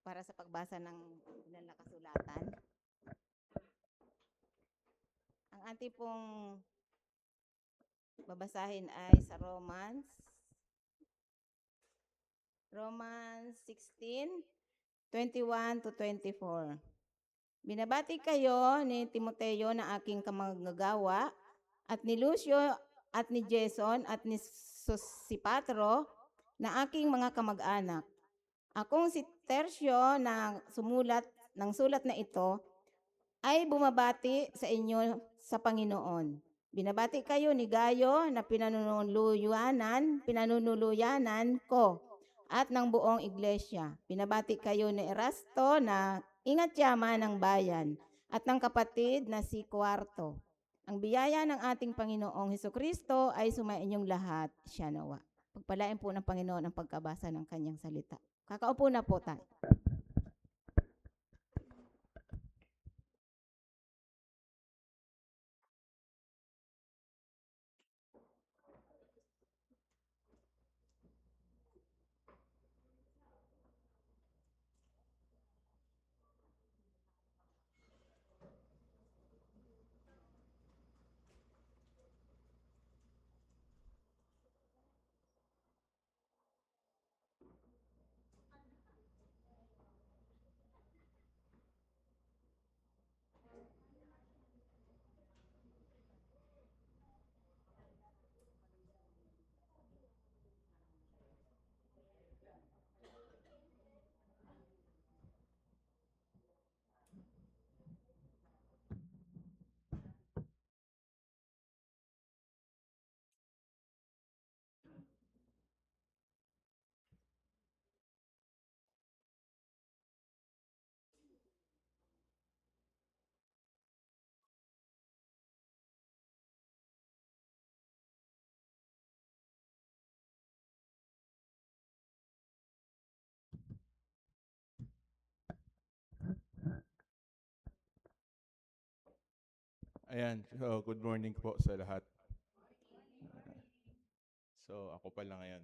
para sa pagbasa ng ilan na kasulatan. Ang ating pong babasahin ay sa Romans 16:21-24. Binabati kayo ni Timoteo na aking kamagagawa at ni Lucio at ni Jason at ni Sosipatro na aking mga kamag-anak. Akong si Tercio na sumulat ng sulat na ito ay bumabati sa inyo sa Panginoon. Binabati kayo ni Gayo na pinanunuluyanan ko at ng buong iglesia. Binabati kayo ni Erasto na ingat yaman ng bayan at ng kapatid na si Cuarto. Ang biyaya ng ating Panginoong Hesukristo ay sumainyong lahat, siya nawa. Pagpalain po ng Panginoon ang pagkabasa ng kanyang salita. Kakaupo na po tayo. Ayan, so good morning po sa lahat. So ako pala ngayon.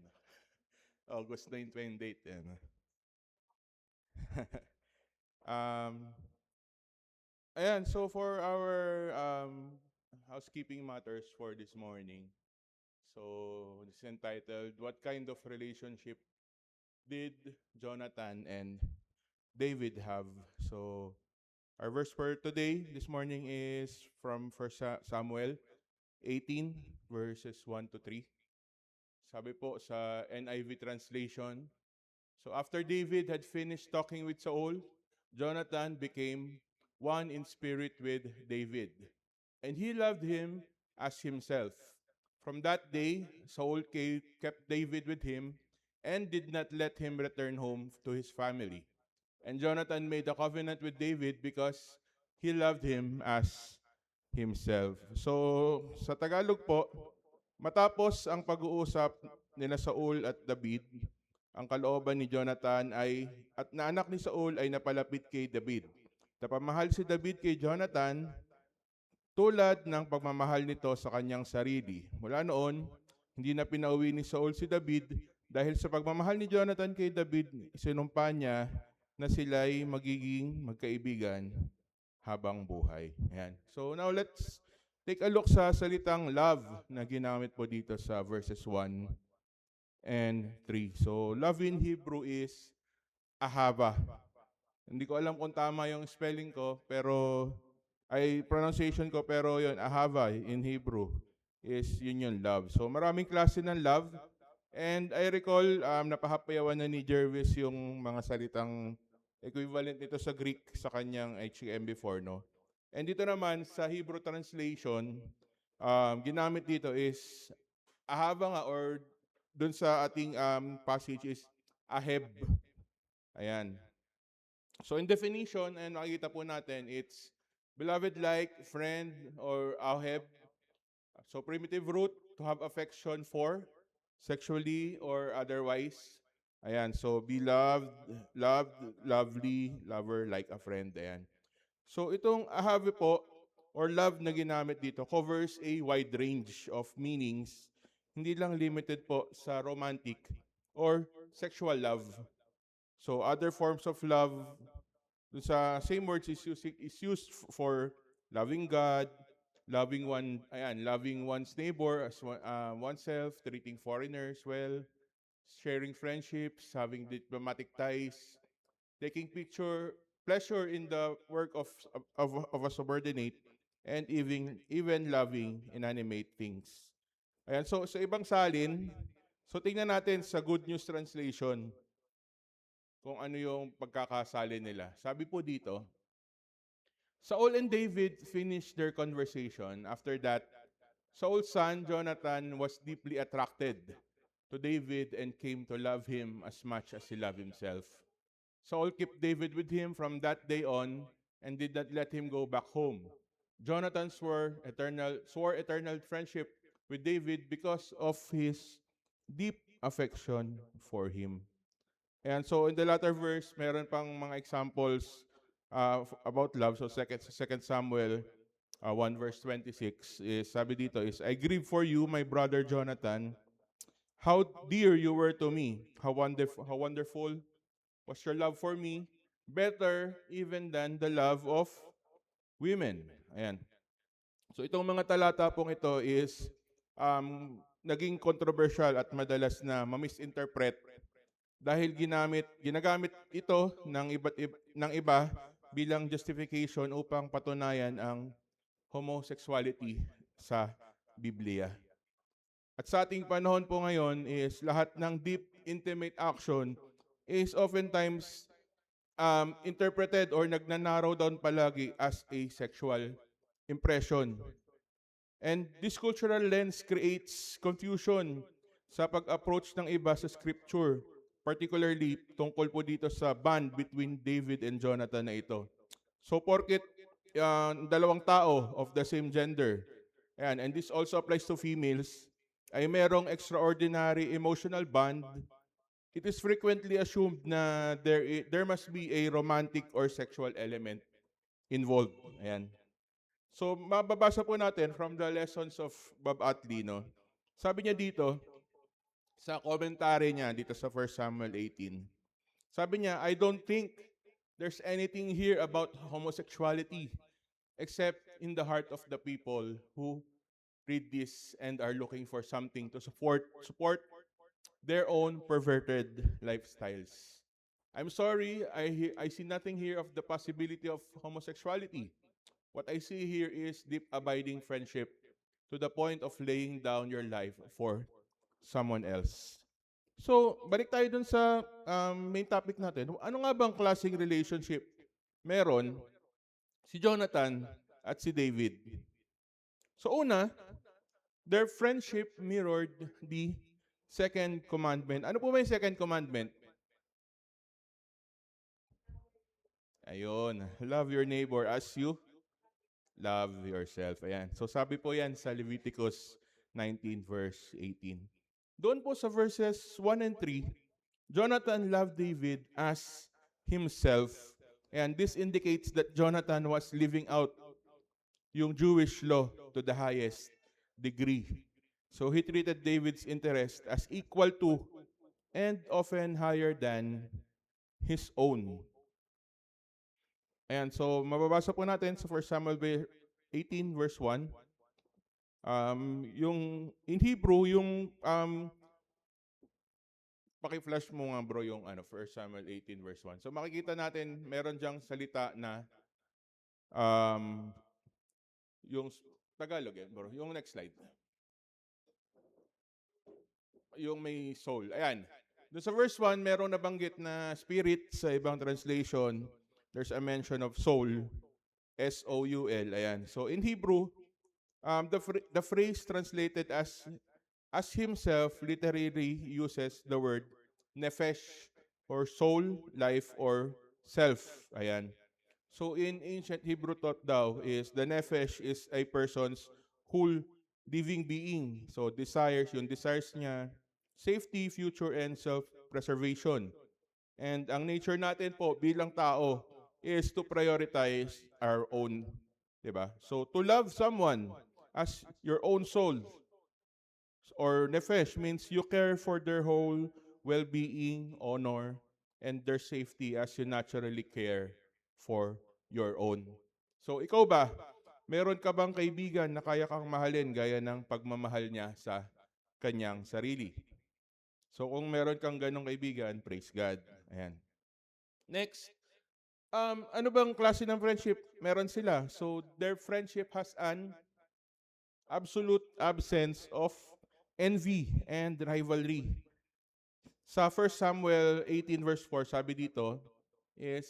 August 9, 28. Yan. Ayan, so for our housekeeping matters for this morning. So this is entitled, What Kind of Relationship Did Jonathan and David Have? So our verse for today, this morning, is from 1 Samuel 18, verses 1 to 3. Sabi po sa NIV translation, so after David had finished talking with Saul, Jonathan became one in spirit with David, and he loved him as himself. From that day, Saul kept David with him and did not let him return home to his family. And Jonathan made a covenant with David because he loved him as himself. So, sa Tagalog po, matapos ang pag-uusap nila Saul at David, ang kalooban ni Jonathan at na anak ni Saul ay napalapit kay David. Napamahal si David kay Jonathan tulad ng pagmamahal nito sa kanyang sarili. Mula noon, hindi na pinauwi ni Saul si David dahil sa pagmamahal ni Jonathan kay David, isinumpa niya na sila'y magiging magkaibigan habang buhay. Ayan. So now let's take a look sa salitang love na ginamit po dito sa verses 1 and 3. So love in Hebrew is ahava. Hindi ko alam kung tama yung spelling ko, pero pronunciation ko, pero yun, ahava in Hebrew is yun yung love. So maraming klase ng love. And I recall, napahapayawan na ni Jervis yung mga salitang equivalent nito sa Greek sa kanyang HCM before, no? And dito naman, sa Hebrew translation, ginamit dito is ahava nga, or dun sa ating passage is aheb. Ayan. So in definition, and makikita po natin, it's beloved-like, friend, or aheb. So primitive root, to have affection for, sexually or otherwise. Ayan, so beloved, loved, lovely, lover, like a friend. Ayan. So itong ahave po, or love na ginamit dito, covers a wide range of meanings, hindi lang limited po sa romantic or sexual love. So other forms of love, dun sa same words is used for loving God, loving one's neighbor as oneself, treating foreigners well, sharing friendships, having diplomatic ties, taking pleasure in the work of a subordinate, and even loving inanimate things. Ayan, so sa ibang salin, so tingnan natin sa Good News Translation kung ano yung pagkakasalin nila. Sabi po dito, Saul and David finished their conversation. After that, Saul's son Jonathan was deeply attracted to David and came to love him as much as he loved himself. Saul kept David with him from that day on and did not let him go back home. Jonathan swore eternal friendship with David because of his deep affection for him. And so in the latter verse, meron pang mga examples about love. So second Samuel 1 verse 26 is sabi dito is, I grieve for you, my brother Jonathan. How dear you were to me. How wonderful was your love for me. Better even than the love of women. Ayan. So itong mga talata pong ito is naging controversial at madalas na ma-misinterpret dahil ginagamit ito ng iba bilang justification upang patunayan ang homosexuality sa Biblia. At sa ating panahon po ngayon is lahat ng deep, intimate action is oftentimes interpreted or nagnanarrow down palagi as a sexual impression. And this cultural lens creates confusion sa pag-approach ng iba sa scripture, particularly tungkol po dito sa bond between David and Jonathan na ito. So porket dalawang tao of the same gender, and this also applies to females, ay merong extraordinary emotional bond, it is frequently assumed na there must be a romantic or sexual element involved. Ayan. So, mababasa po natin from the lessons of Bob Utley, no? Sabi niya dito, sa commentary niya dito sa 1 Samuel 18, sabi niya, I don't think there's anything here about homosexuality except in the heart of the people who read this and are looking for something to support their own perverted lifestyles. I'm sorry, I see nothing here of the possibility of homosexuality. What I see here is deep abiding friendship to the point of laying down your life for someone else. So, balik tayo dun sa main topic natin. Ano nga bang klaseng relationship meron si Jonathan at si David? So una, their friendship mirrored the second commandment. Ano po ba yung second commandment? Ayun, love your neighbor as you love yourself. Ayan. So sabi po yan sa Leviticus 19 verse 18. Doon po sa verses 1 and 3, Jonathan loved David as himself. And this indicates that Jonathan was living out yung Jewish law to the highest degree. So he treated David's interest as equal to and often higher than his own. And so mababasa po natin sa 1 Samuel 18 verse 1. Yung in Hebrew, yung paki-flash mo nga bro yung 1 Samuel 18 verse 1. So makikita natin meron diyang salita na yung Tagalog yan bro. Yung next slide. Yung may soul. Ayan. Doon sa verse 1, meron nabanggit na spirit. Sa ibang translation, there's a mention of soul. S-O-U-L. Ayan. So in Hebrew, the phrase translated as himself literally uses the word nefesh or soul, life, or self. Ayan. So in ancient Hebrew thought daw is the nefesh is a person's whole living being. So yung desires niya, safety, future, and self-preservation. And ang nature natin po bilang tao is to prioritize our own, diba? So to love someone as your own soul or nefesh means you care for their whole well-being, honor, and their safety as you naturally care for your own. So ikaw ba, meron ka bang kaibigan na kaya kang mahalin gaya ng pagmamahal niya sa kanyang sarili? So kung meron kang ganong kaibigan, praise God. Ayan. Next, ano bang klase ng friendship meron sila? So their friendship has an absolute absence of envy and rivalry. Sa 1 Samuel 18 verse 4, sabi dito,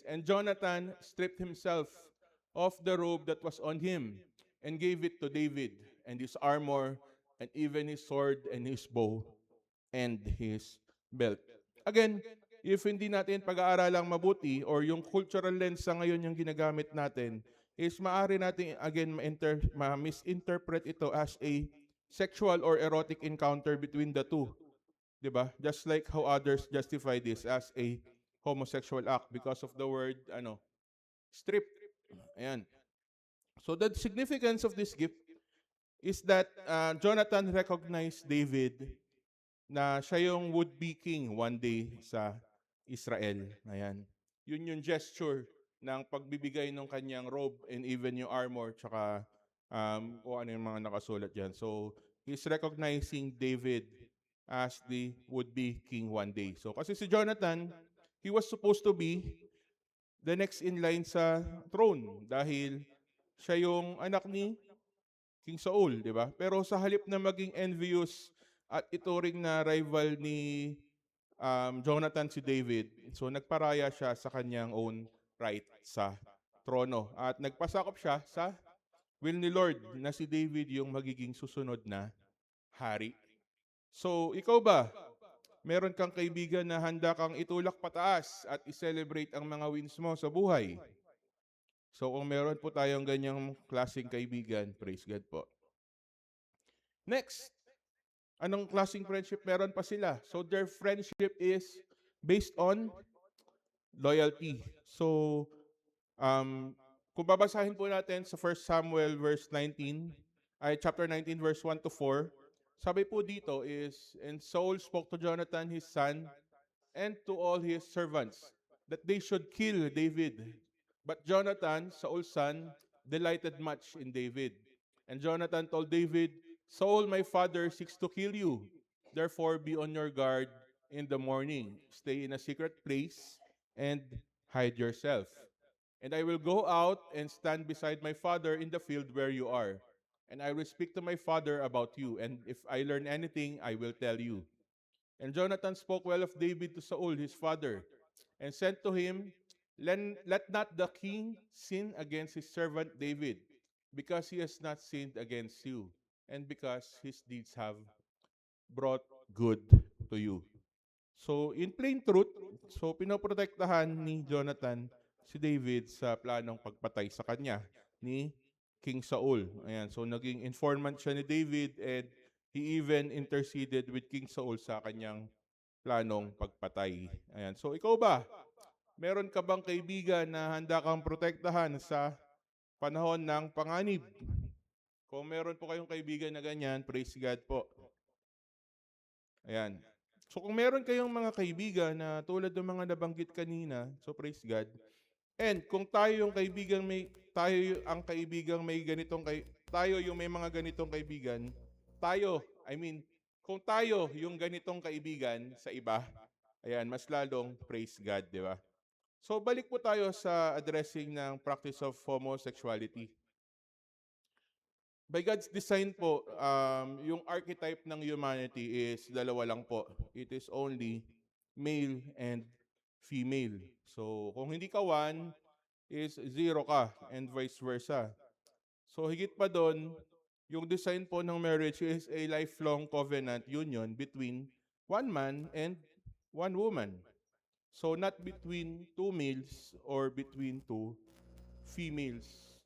and Jonathan stripped himself of the robe that was on him and gave it to David, and his armor, and even his sword, and his bow, and his belt. Again, if hindi natin pag-aaralang mabuti or yung cultural lens sa ngayon yung ginagamit natin, is maaari natin again ma-misinterpret ito as a sexual or erotic encounter between the two. Diba? Just like how others justify this as a homosexual act because of the word strip. Ayan. So the significance of this gift is that Jonathan recognized David na siya yung would-be king one day sa Israel. Ayan. Yun yung gesture ng pagbibigay ng kanyang robe and even yung armor tsaka kung ano yung mga nakasulat dyan. So, he's recognizing David as the would-be king one day. So, kasi si Jonathan, he was supposed to be the next in line sa throne dahil siya yung anak ni King Saul, di ba? Pero sa halip na maging envious at ituring na rival ni Jonathan si David, so nagparaya siya sa kanyang own right sa trono. At nagpasakop siya sa will ni Lord na si David yung magiging susunod na hari. So, ikaw ba? Meron kang kaibigan na handa kang itulak pataas at i-celebrate ang mga wins mo sa buhay? So, kung meron po tayong ganyang klaseng kaibigan, praise God po. Next, anong klaseng friendship meron pa sila? So, their friendship is based on loyalty. So, kung babasahin po natin sa 1 Samuel chapter 19 verse 1 to 4, sabi po dito is, and Saul spoke to Jonathan his son and to all his servants that they should kill David. But Jonathan, Saul's son, delighted much in David. And Jonathan told David, Saul, my father, seeks to kill you. Therefore, be on your guard in the morning. Stay in a secret place and hide yourself. And I will go out and stand beside my father in the field where you are. And I will speak to my father about you. And if I learn anything, I will tell you. And Jonathan spoke well of David to Saul, his father, and said to him, let not the king sin against his servant David, because he has not sinned against you, and because his deeds have brought good to you. So, in plain truth, so pinoprotektahan ni Jonathan si David sa planong pagpatay sa kanya ni King Saul. Ayan, so naging informant siya ni David and he even interceded with King Saul sa kanyang planong pagpatay. Ayan, so ikaw ba? Meron ka bang kaibigan na handa kang protektahan sa panahon ng panganib? Kung meron po kayong kaibigan na ganyan, praise God po. Ayan. So kung meron kayong mga kaibigan na tulad ng mga nabanggit kanina, so praise God. And kung tayo yung may mga ganitong kaibigan, kung tayo yung ganitong kaibigan sa iba, ayan, mas lalong praise God, di ba? So balik po tayo sa addressing ng practice of homosexuality. By God's design po, yung archetype ng humanity is dalawa lang po. It is only male and female. So kung hindi ka one, is zero ka and vice versa. So higit pa doon, yung design po ng marriage is a lifelong covenant union between one man and one woman. So not between two males or between two females.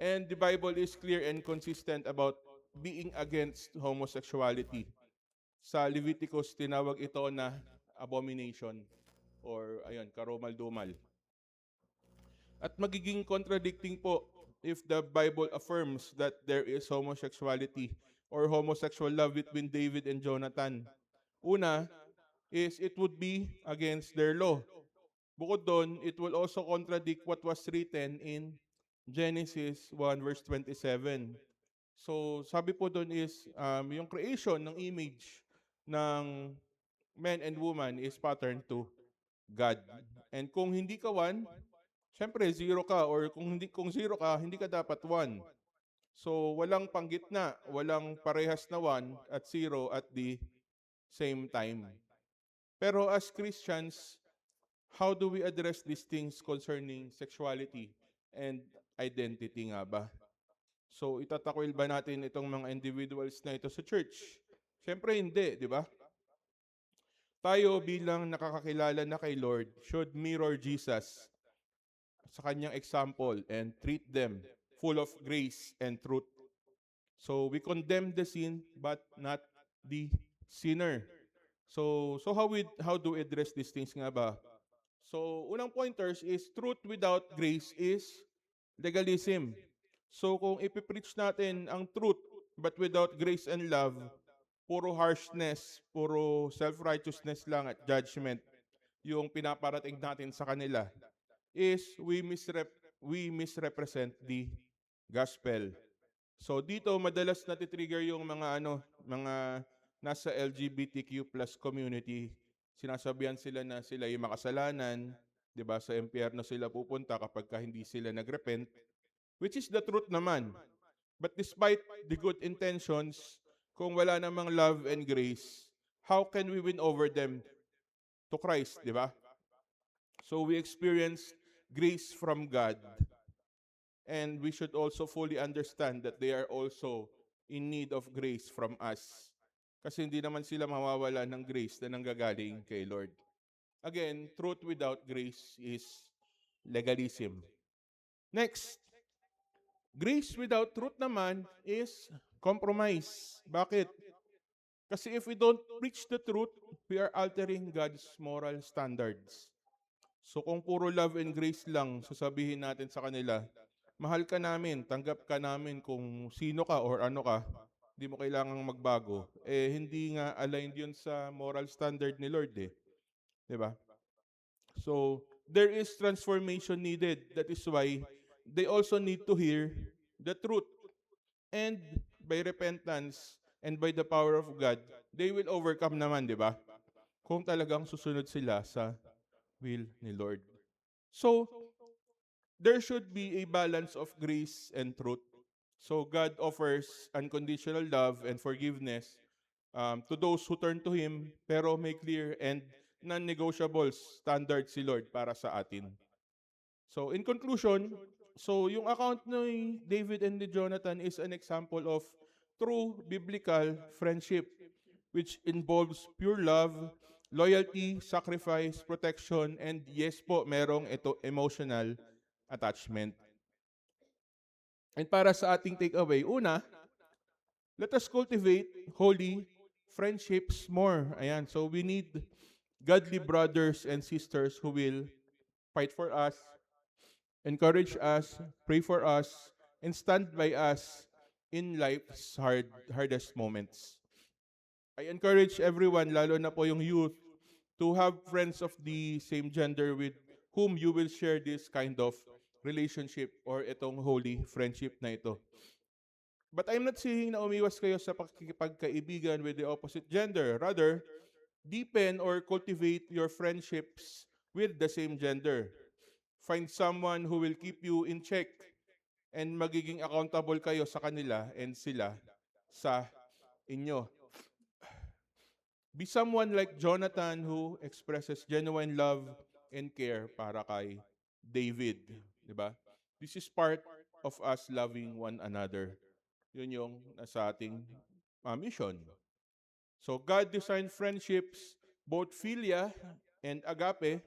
And the Bible is clear and consistent about being against homosexuality. Sa Leviticus, tinawag ito na abomination or karumal-dumal. At magiging contradicting po if the Bible affirms that there is homosexuality or homosexual love between David and Jonathan. Una is it would be against their law. Bukod doon, it will also contradict what was written in Genesis 1 verse 27. So, sabi po doon is, yung creation ng image ng man and woman is patterned to God. And kung hindi ka one, syempre zero ka, or kung zero ka, hindi ka dapat one. So, walang panggitna, walang parehas na one at zero at the same time. Pero as Christians, how do we address these things concerning sexuality and identity nga ba? So, itatakwil ba natin itong mga individuals na ito sa church? Siyempre hindi, di ba? Tayo bilang nakakakilala na kay Lord should mirror Jesus sa kanyang example and treat them full of grace and truth. So, we condemn the sin but not the sinner. So how do we address these things nga ba? So, unang pointers is truth without grace is legalism. So, kung ipipreach natin ang truth but without grace and love, puro harshness, puro self-righteousness lang at judgment yung pinaparating natin sa kanila, is we misrepresent the gospel. So, dito madalas natitrigger yung mga nasa LGBTQ plus community. Sinasabihan sila na sila yung makasalanan, 'di ba? Sa impyerno sila pupunta kapag hindi sila nagrepent, which is the truth naman. But despite the good intentions, kung wala namang love and grace, how can we win over them to Christ, 'di ba? So we experience grace from God, and we should also fully understand that they are also in need of grace from us. Kasi hindi naman sila mawawala ng grace na nanggagaling kay Lord. Again, truth without grace is legalism. Next, grace without truth naman is compromise. Bakit? Kasi if we don't preach the truth, we are altering God's moral standards. So kung puro love and grace lang sasabihin natin sa kanila, mahal ka namin, tanggap ka namin kung sino ka or ano ka, hindi mo kailangang magbago, hindi nga aligned yun sa moral standard ni Lord eh. Diba? So, there is transformation needed. That is why they also need to hear the truth. And by repentance and by the power of God, they will overcome naman, di ba? Kung talagang susunod sila sa will ni Lord. So, there should be a balance of grace and truth. So, God offers unconditional love and forgiveness to those who turn to Him, pero may clear and non-negotiable standards si Lord para sa atin. So, in conclusion, so yung account ni David and ni Jonathan is an example of true biblical friendship, which involves pure love, loyalty, sacrifice, protection, and yes po, merong ito emotional attachment. And para sa ating takeaway, una, let us cultivate holy friendships more. Ayan, so we need godly brothers and sisters who will fight for us, encourage us, pray for us, and stand by us in life's hardest moments. I encourage everyone, lalo na po yung youth, to have friends of the same gender with whom you will share this kind of relationship or itong holy friendship na ito. But I'm not saying na umiwas kayo sa pagkikipagkaibigan with the opposite gender. Rather, deepen or cultivate your friendships with the same gender. Find someone who will keep you in check and magiging accountable kayo sa kanila and sila sa inyo. Be someone like Jonathan who expresses genuine love and care para kay David. Diba? This is part of us loving one another. Yun yung nasa ating mission. So God designed friendships, both philia and agape,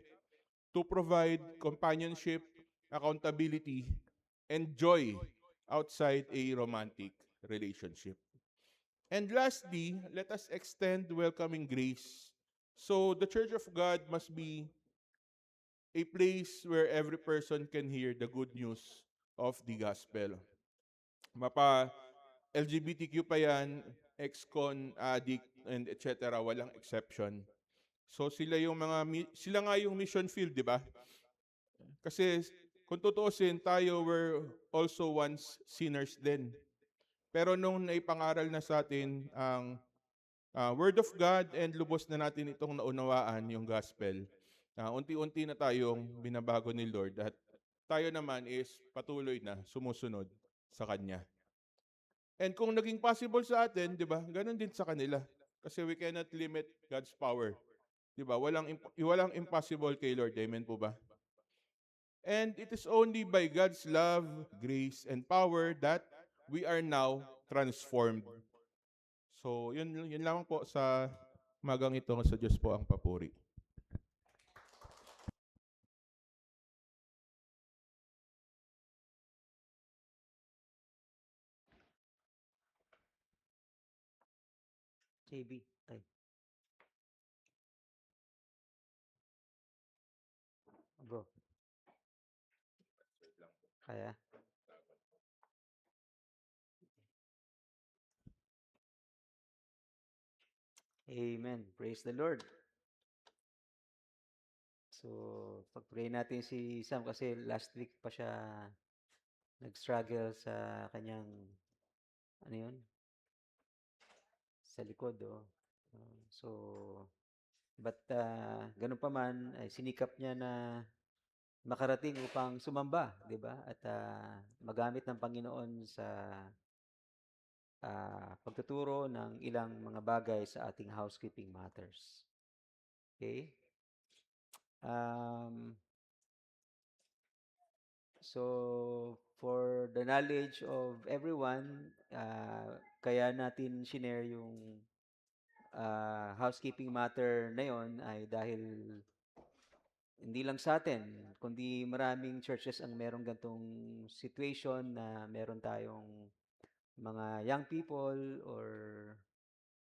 to provide companionship, accountability, and joy outside a romantic relationship. And lastly, let us extend welcoming grace. So the Church of God must be a place where every person can hear the good news of the gospel. Mapa LGBTQ pa yan, ex-con, addict, and etc. Walang exception. So sila nga yung mission field, di ba? Kasi kung tutuusin, tayo were also once sinners din. Pero nung naipangaral na sa atin ang Word of God and lubos na natin itong naunawaan yung gospel, unti-unti na tayong binabago ni Lord at tayo naman is patuloy na sumusunod sa Kanya. And kung naging possible sa atin, di ba, ganun din sa kanila. Kasi we cannot limit God's power. Di ba? Walang impossible kay Lord. Amen po ba? And it is only by God's love, grace, and power that we are now transformed. So, yun lamang po sa magang ito. Sa Diyos po ang papuri. JB, tay. Bro, kaya? Amen. Praise the Lord. So, pag-pray natin si Sam kasi last week pa siya nag-struggle sa kanyang, ano yun, sa likod, oh. So, but ganun pa man, ay sinikap niya na makarating upang sumamba, di ba? At magamit ng Panginoon sa pagtuturo ng ilang mga bagay sa ating housekeeping matters. Okay? So, for the knowledge of everyone, kaya natin shinare yung housekeeping matter na yon ay dahil hindi lang sa atin, kundi maraming churches ang merong gantong situation na meron tayong mga young people or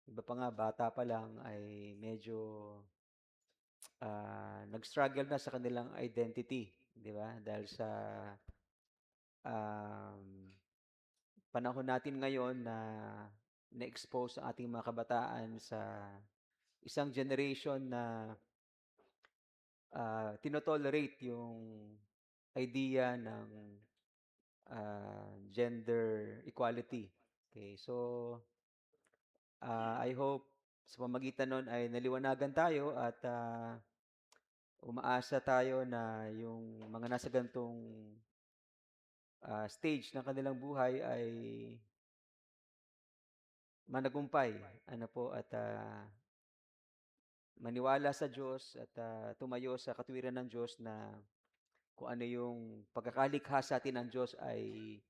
iba pa nga, bata pa lang ay medyo nag-struggle na sa kanilang identity, di ba? Dahil sa um, panahon natin ngayon na na-expose ang ating mga kabataan sa isang generation na tinotolerate yung idea ng gender equality. Okay, so I hope sa pamagitan nun ay naliwanagan tayo at umaasa tayo na yung mga nasa gantong stage ng kanilang buhay ay managumpay, ano po, at maniwala sa Diyos at tumayo sa katwiran ng Diyos na kung ano yung pagkakalikha sa atin ng Diyos ay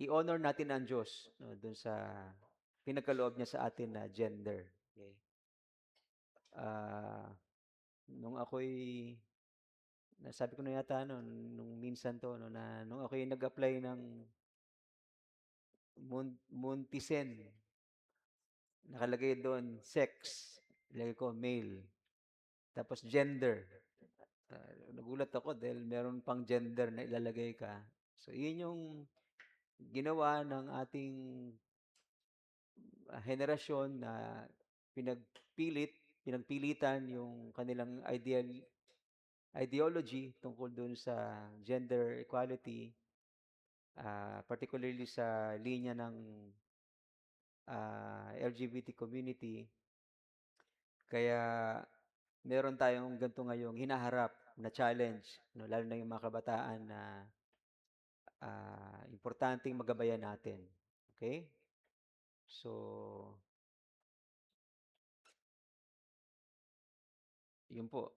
i-honor natin ang Diyos, no, dun sa pinagkaloob niya sa atin na gender. Okay. Nung ako'y nasabi ko na yata no, nung minsan to no, na nung ako'y nag-apply ng Montisen, nakalagay doon sex, ilagay ko male, tapos gender. Nagulat ako dahil meron pang gender na ilalagay ka. So, yun yung ginawa ng ating henerasyon na pinagpilitan yung kanilang ideology tungkol dun sa gender equality, particularly sa linya ng LGBT community. Kaya meron tayong ganito ngayong hinaharap na challenge, no, lalo na yung mga kabataan na importanteng magabayan natin. Okay? So, yun po.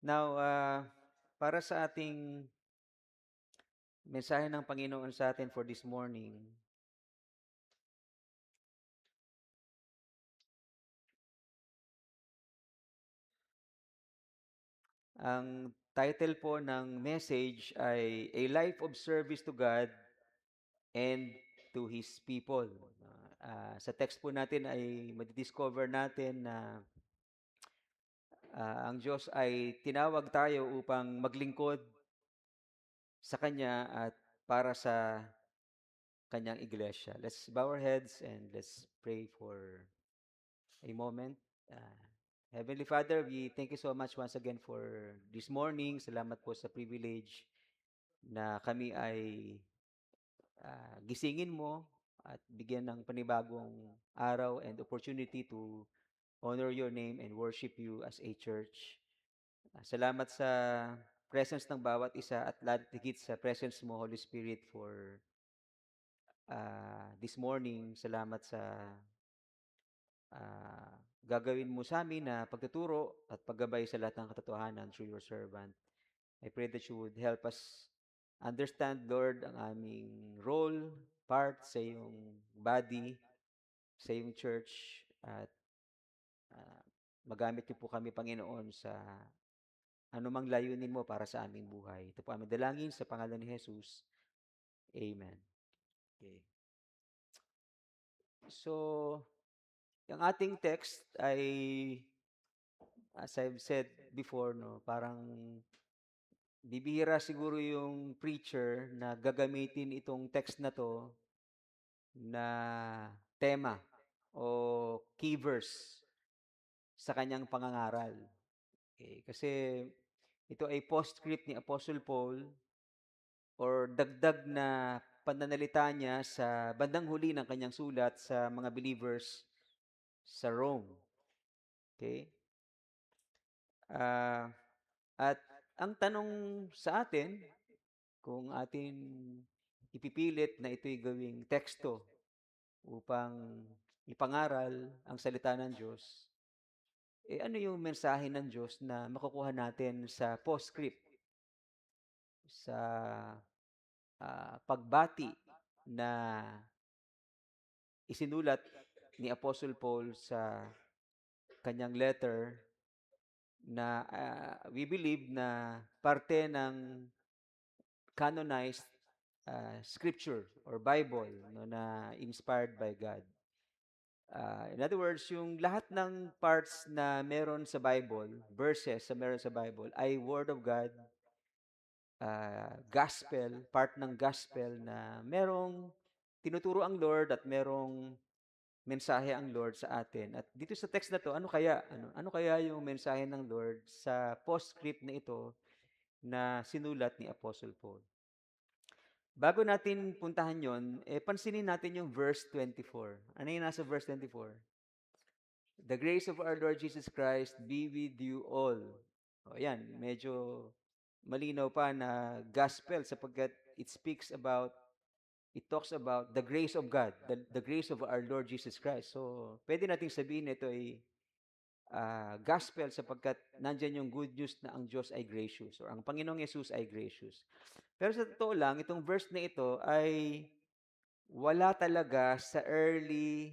Now, para sa ating mensahe ng Panginoon sa atin for this morning, ang title po ng message ay A Life of Service to God and to His People. Sa text po natin ay madidiscover natin na ang Diyos ay tinawag tayo upang maglingkod sa Kanya at para sa Kanyang iglesia. Let's bow our heads and let's pray for a moment. Heavenly Father, we thank you so much once again for this morning. Salamat po sa privilege na kami ay gisingin mo at bigyan ng panibagong araw and opportunity to honor your name and worship you as a church. Salamat sa presence ng bawat isa at lahat higit sa presence mo, Holy Spirit, for this morning. Salamat sa ah, gagawin mo sa amin na pagtuturo at paggabay sa lahat ng katotohanan through your servant. I pray that you would help us understand, Lord, ang aming role, part sa iyong body, sa iyong church, at ah, magamit niyo po kami, Panginoon, sa anumang layunin mo para sa aming buhay. Ito po aming dalangin sa pangalan ni Jesus. Amen. Okay. So, yung ating text ay, as I've said before, no, parang bibihira siguro yung preacher na gagamitin itong text na to na tema o key verse sa kanyang pangangaral. Okay, kasi ito ay postscript ni Apostle Paul or dagdag na pananalita niya sa bandang huli ng kanyang sulat sa mga believers sa Rome. Okay? Ah, at ang tanong sa atin, kung atin ipipilit na ito'y gawing teksto upang ipangaral ang salita ng Diyos, ano yung mensahe ng Diyos na makukuha natin sa postscript, sa pagbati na isinulat ni Apostle Paul sa kanyang letter na we believe na parte ng canonized scripture or Bible, no, na inspired by God. In other words, yung lahat ng parts na meron sa Bible, verses na meron sa Bible, ay Word of God, gospel, part ng gospel na merong tinuturo ang Lord at merong mensahe ang Lord sa atin. At dito sa text na to, ano kaya yung mensahe ng Lord sa postscript na ito na sinulat ni Apostle Paul? Bago natin puntahan yon, pansinin natin yung verse 24. Ano yung nasa verse 24? The grace of our Lord Jesus Christ be with you all. O yan, medyo malinaw pa na gospel sapagkat it talks about the grace of God, the grace of our Lord Jesus Christ. So, pwede nating sabihin ito ay gospel sapagkat nandyan yung good news na ang Diyos ay gracious or ang Panginoong Yesus ay gracious. Pero sa totoo lang, itong verse na ito ay wala talaga sa early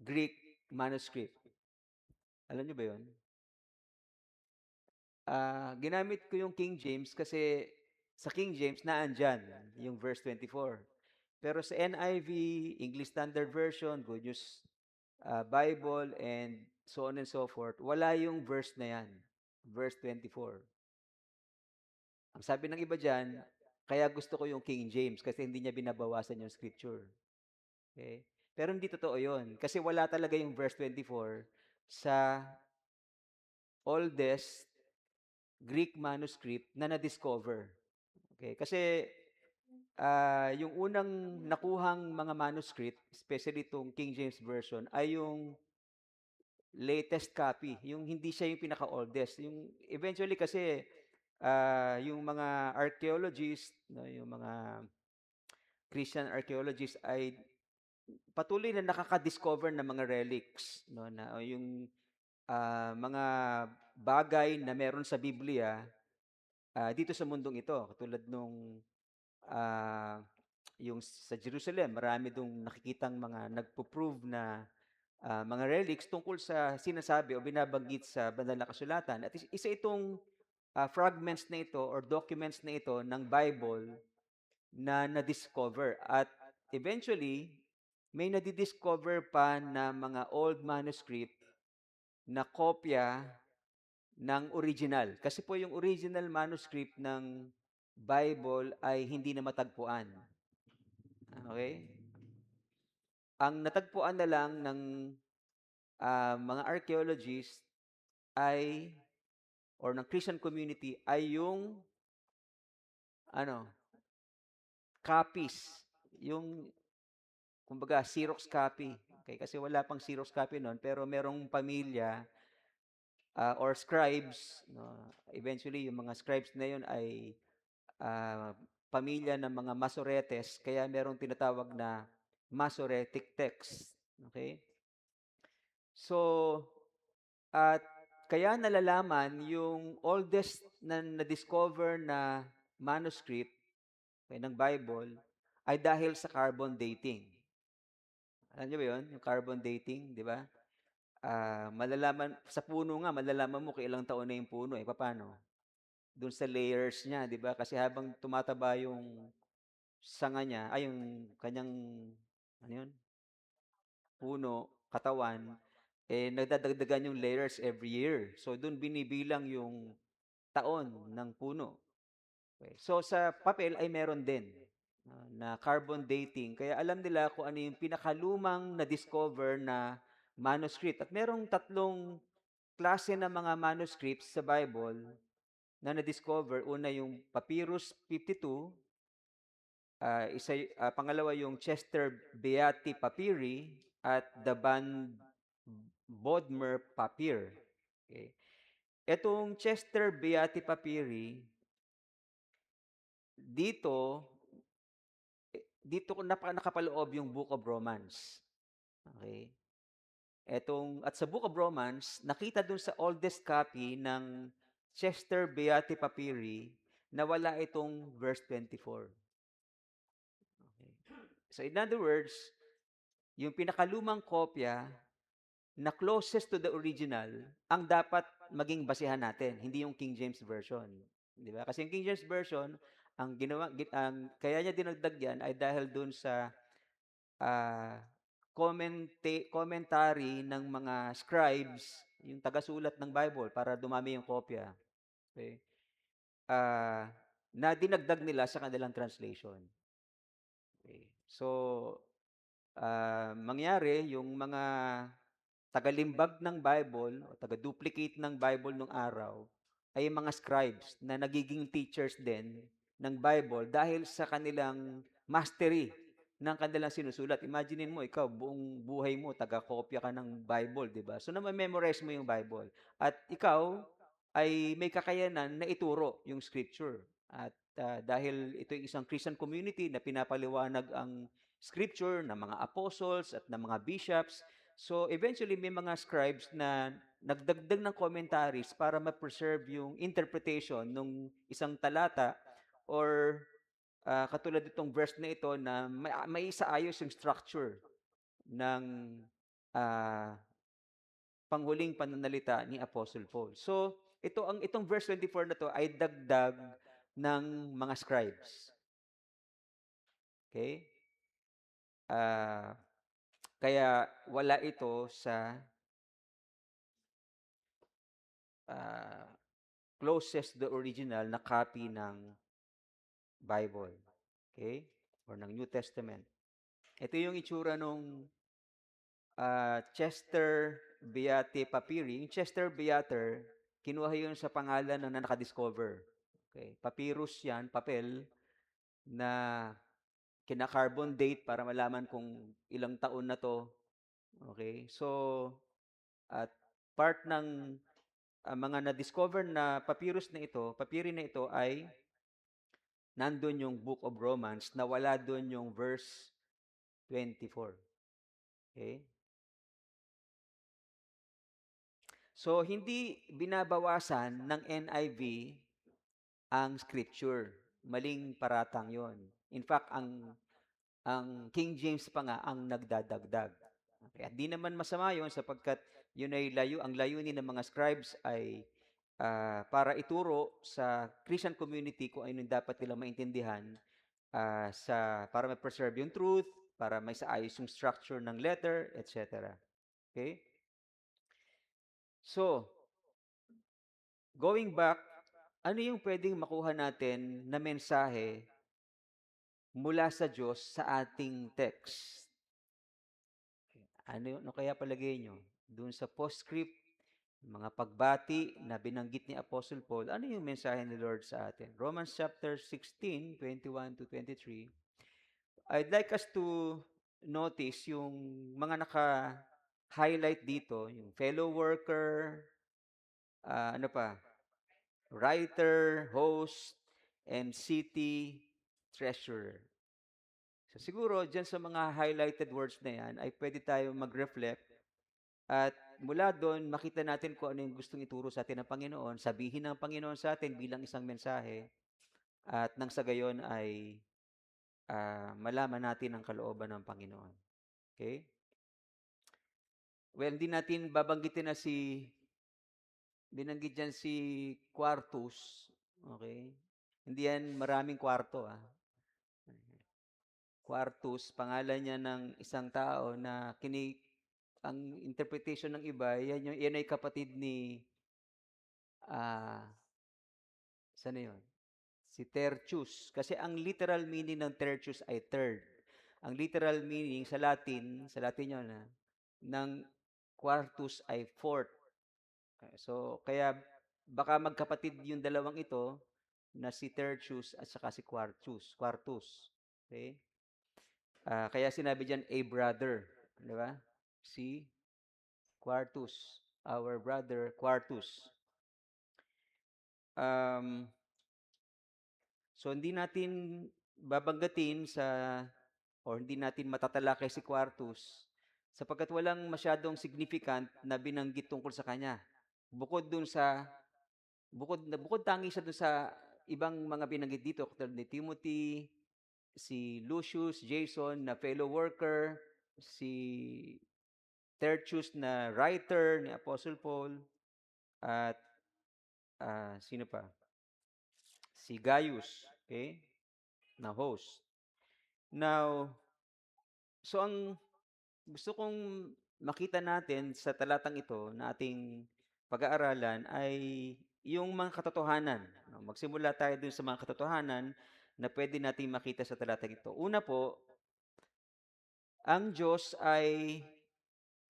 Greek manuscript. Alam niyo ba yun? Ginamit ko yung King James kasi sa King James naandyan yung verse 24. Pero sa NIV, English Standard Version, Good News Bible, and so on and so forth, wala yung verse na yan, verse 24. Ang sabi ng iba dyan, kaya gusto ko yung King James kasi hindi niya binabawasan yung scripture. Okay? Pero hindi totoo yun. Kasi wala talaga yung verse 24 sa oldest Greek manuscript na na-discover. Okay? Kasi yung unang nakuhang mga manuscript, especially itong King James Version, ay yung latest copy. Yung hindi siya yung pinaka-oldest. Yung eventually kasi yung mga archaeologists, no, yung mga Christian archaeologists ay patuloy na nakaka-discover ng mga relics, no, na yung mga bagay na meron sa Biblia dito sa mundong ito, katulad nung yung sa Jerusalem, marami dong nakikitang mga nagpo-prove na mga relics tungkol sa sinasabi o binabanggit sa banal na kasulatan. At isa itong fragments na ito or documents na ito ng Bible na na-discover. At eventually, may nadidiscover pa na mga old manuscript na kopya ng original. Kasi po yung original manuscript ng Bible ay hindi na matagpuan. Okay? Ang natagpuan na lang ng mga archaeologists ay or ng Christian community ay yung ano, copies, yung kumbaga Xerox copy. Okay, kasi wala pang Xerox copy noon pero merong pamilya or scribes, no, eventually yung mga scribes na yun ay pamilya ng mga Masoretes, kaya merong tinatawag na Masoretic text. Okay? So, at kaya nalalaman yung oldest na na-discover na manuscript ng Bible ay dahil sa carbon dating. Alam niyo ba yun? Yung carbon dating, di ba? Malalaman, sa puno nga, malalaman mo kung ilang taon na yung puno. Paano? Doon sa layers niya, di ba? Kasi habang tumataba yung sanga niya, ay yung kanyang, ano yun, puno, katawan, nagdadagdagan yung layers every year. So, doon binibilang yung taon ng puno. Okay. So, sa papel ay meron din na carbon dating. Kaya alam nila kung ano yung pinakalumang na-discover na manuscript. At merong tatlong klase ng mga manuscripts sa Bible na na-discover. Una yung Papyrus 52, pangalawa yung Chester Beatty Papyri at the Van Bodmer Papyr. Okay. Etong Chester Beatty Papyri, dito ko nakapaloob yung Book of Romans. Okay. At sa Book of Romans, nakita dun sa oldest copy ng Chester Beatty Papyri na wala itong verse 24. Okay. So in other words, yung pinakalumang kopya na closest to the original ang dapat maging basehan natin, hindi yung King James Version. Di ba? Kasi yung King James Version, kaya niya dinagdag yan ay dahil dun sa commentary ng mga scribes, yung tagasulat ng Bible para dumami yung kopya. Okay? Na dinagdag nila sa kanilang translation. Okay. So, mangyari yung mga tagalimbag ng Bible o taga-duplicate ng Bible nung araw ay mga scribes na nagiging teachers din ng Bible dahil sa kanilang mastery ng kanilang sinusulat. Imaginein mo, ikaw, buong buhay mo, taga-kopya ka ng Bible, di ba? So, na-memorize mo yung Bible. At ikaw ay may kakayanan na ituro yung scripture. At dahil ito yung isang Christian community na pinapaliwanag ang scripture ng mga apostles at ng mga bishops, so eventually may mga scribes na nagdagdag ng commentaries para ma-preserve yung interpretation ng isang talata or katulad itong verse na ito na may isaayos yung structure ng panghuling pananalita ni Apostle Paul. So, itong verse 24 na to ay dagdag ng mga scribes. Okay? Kaya wala ito sa closest the original na copy ng Bible. Okay? Or ng New Testament. Ito yung itsura nung Chester Beatty Papyri. Yung Chester Beaty, kinuha yun sa pangalan ng nakadiscover. Okay? Papyrus yan, papel, na kina-carbon date para malaman kung ilang taon na to. Okay? So, at part ng mga na-discover na papyrus na ito, papyri na ito ay nandun yung Book of Romans na wala dun yung verse 24. Okay? So, hindi binabawasan ng NIV ang scripture. Maling paratang yon. In fact, ang King James pa nga ang nagdadagdag. Okay? At di naman masama yon sapagkat yun ay ang layunin ng mga scribes ay para ituro sa Christian community kung ano yung dapat nilang maintindihan para ma-preserve yung truth, para may saayos yung structure ng letter, etc. Okay? So, going back, ano yung pwedeng makuha natin na mensahe mula sa Diyos sa ating text? Ano kaya palagay nyo? Doon sa postscript mga pagbati na binanggit ni Apostle Paul, ano yung mensahe ni Lord sa atin? Romans chapter 16:21-23. I'd like us to notice yung mga naka-highlight dito, yung fellow worker, ano pa, writer, host, and city treasurer. So siguro dyan sa mga highlighted words na yan ay pwede tayo mag-reflect at mula doon makita natin kung ano yung gustong ituro sa atin ng Panginoon, sabihin ng Panginoon sa atin bilang isang mensahe at nang sa gayon ay malaman natin ang kalooban ng Panginoon. Okay? Well, hindi natin babanggitin na binanggit dyan si Quartus. Okay? Hindi yan maraming kwarto. Quartus, pangalan niya ng isang tao na ang interpretation ng iba, yan ay kapatid ni, saan yun? Si Tertius. Kasi ang literal meaning ng Tertius ay third. Ang literal meaning sa Latin yun, ng Quartus ay fourth. So, kaya baka magkapatid yung dalawang ito na si Tertius at saka si Quartus. Okay? Kaya sinabi diyan a brother, di ba? Si Quartus, our brother Quartus. So hindi natin babanggatin hindi natin matatalakay si Quartus sapagkat walang masyadong significant na binanggit tungkol sa kanya. Bukod tangi siya dun sa ibang mga binanggit dito, katulad ni Timothy, si Lucius, Jason na fellow worker, si Tertius na writer ni Apostle Paul, at sino pa? Si Gaius, okay? Na host. Now, so ang gusto kong makita natin sa talatang ito na ating pag-aaralan ay yung mga katotohanan. Magsimula tayo dun sa mga katotohanan na pwede nating makita sa talatang ito. Una po, ang Diyos ay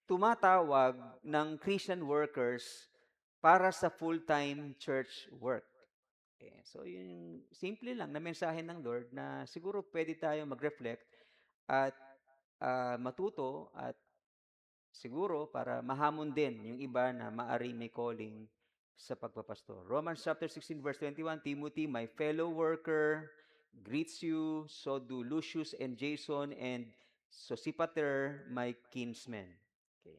tumatawag ng Christian workers para sa full-time church work. Okay. So, yung simple lang na mensahe ng Lord na siguro pwede tayo mag-reflect at matuto at siguro para mahamon din yung iba na maari may calling sa pagpapastor. Romans chapter 16 verse 21, Timothy, my fellow worker, greets you, so do Lucius and Jason and Sosipater, my kinsmen. Okay.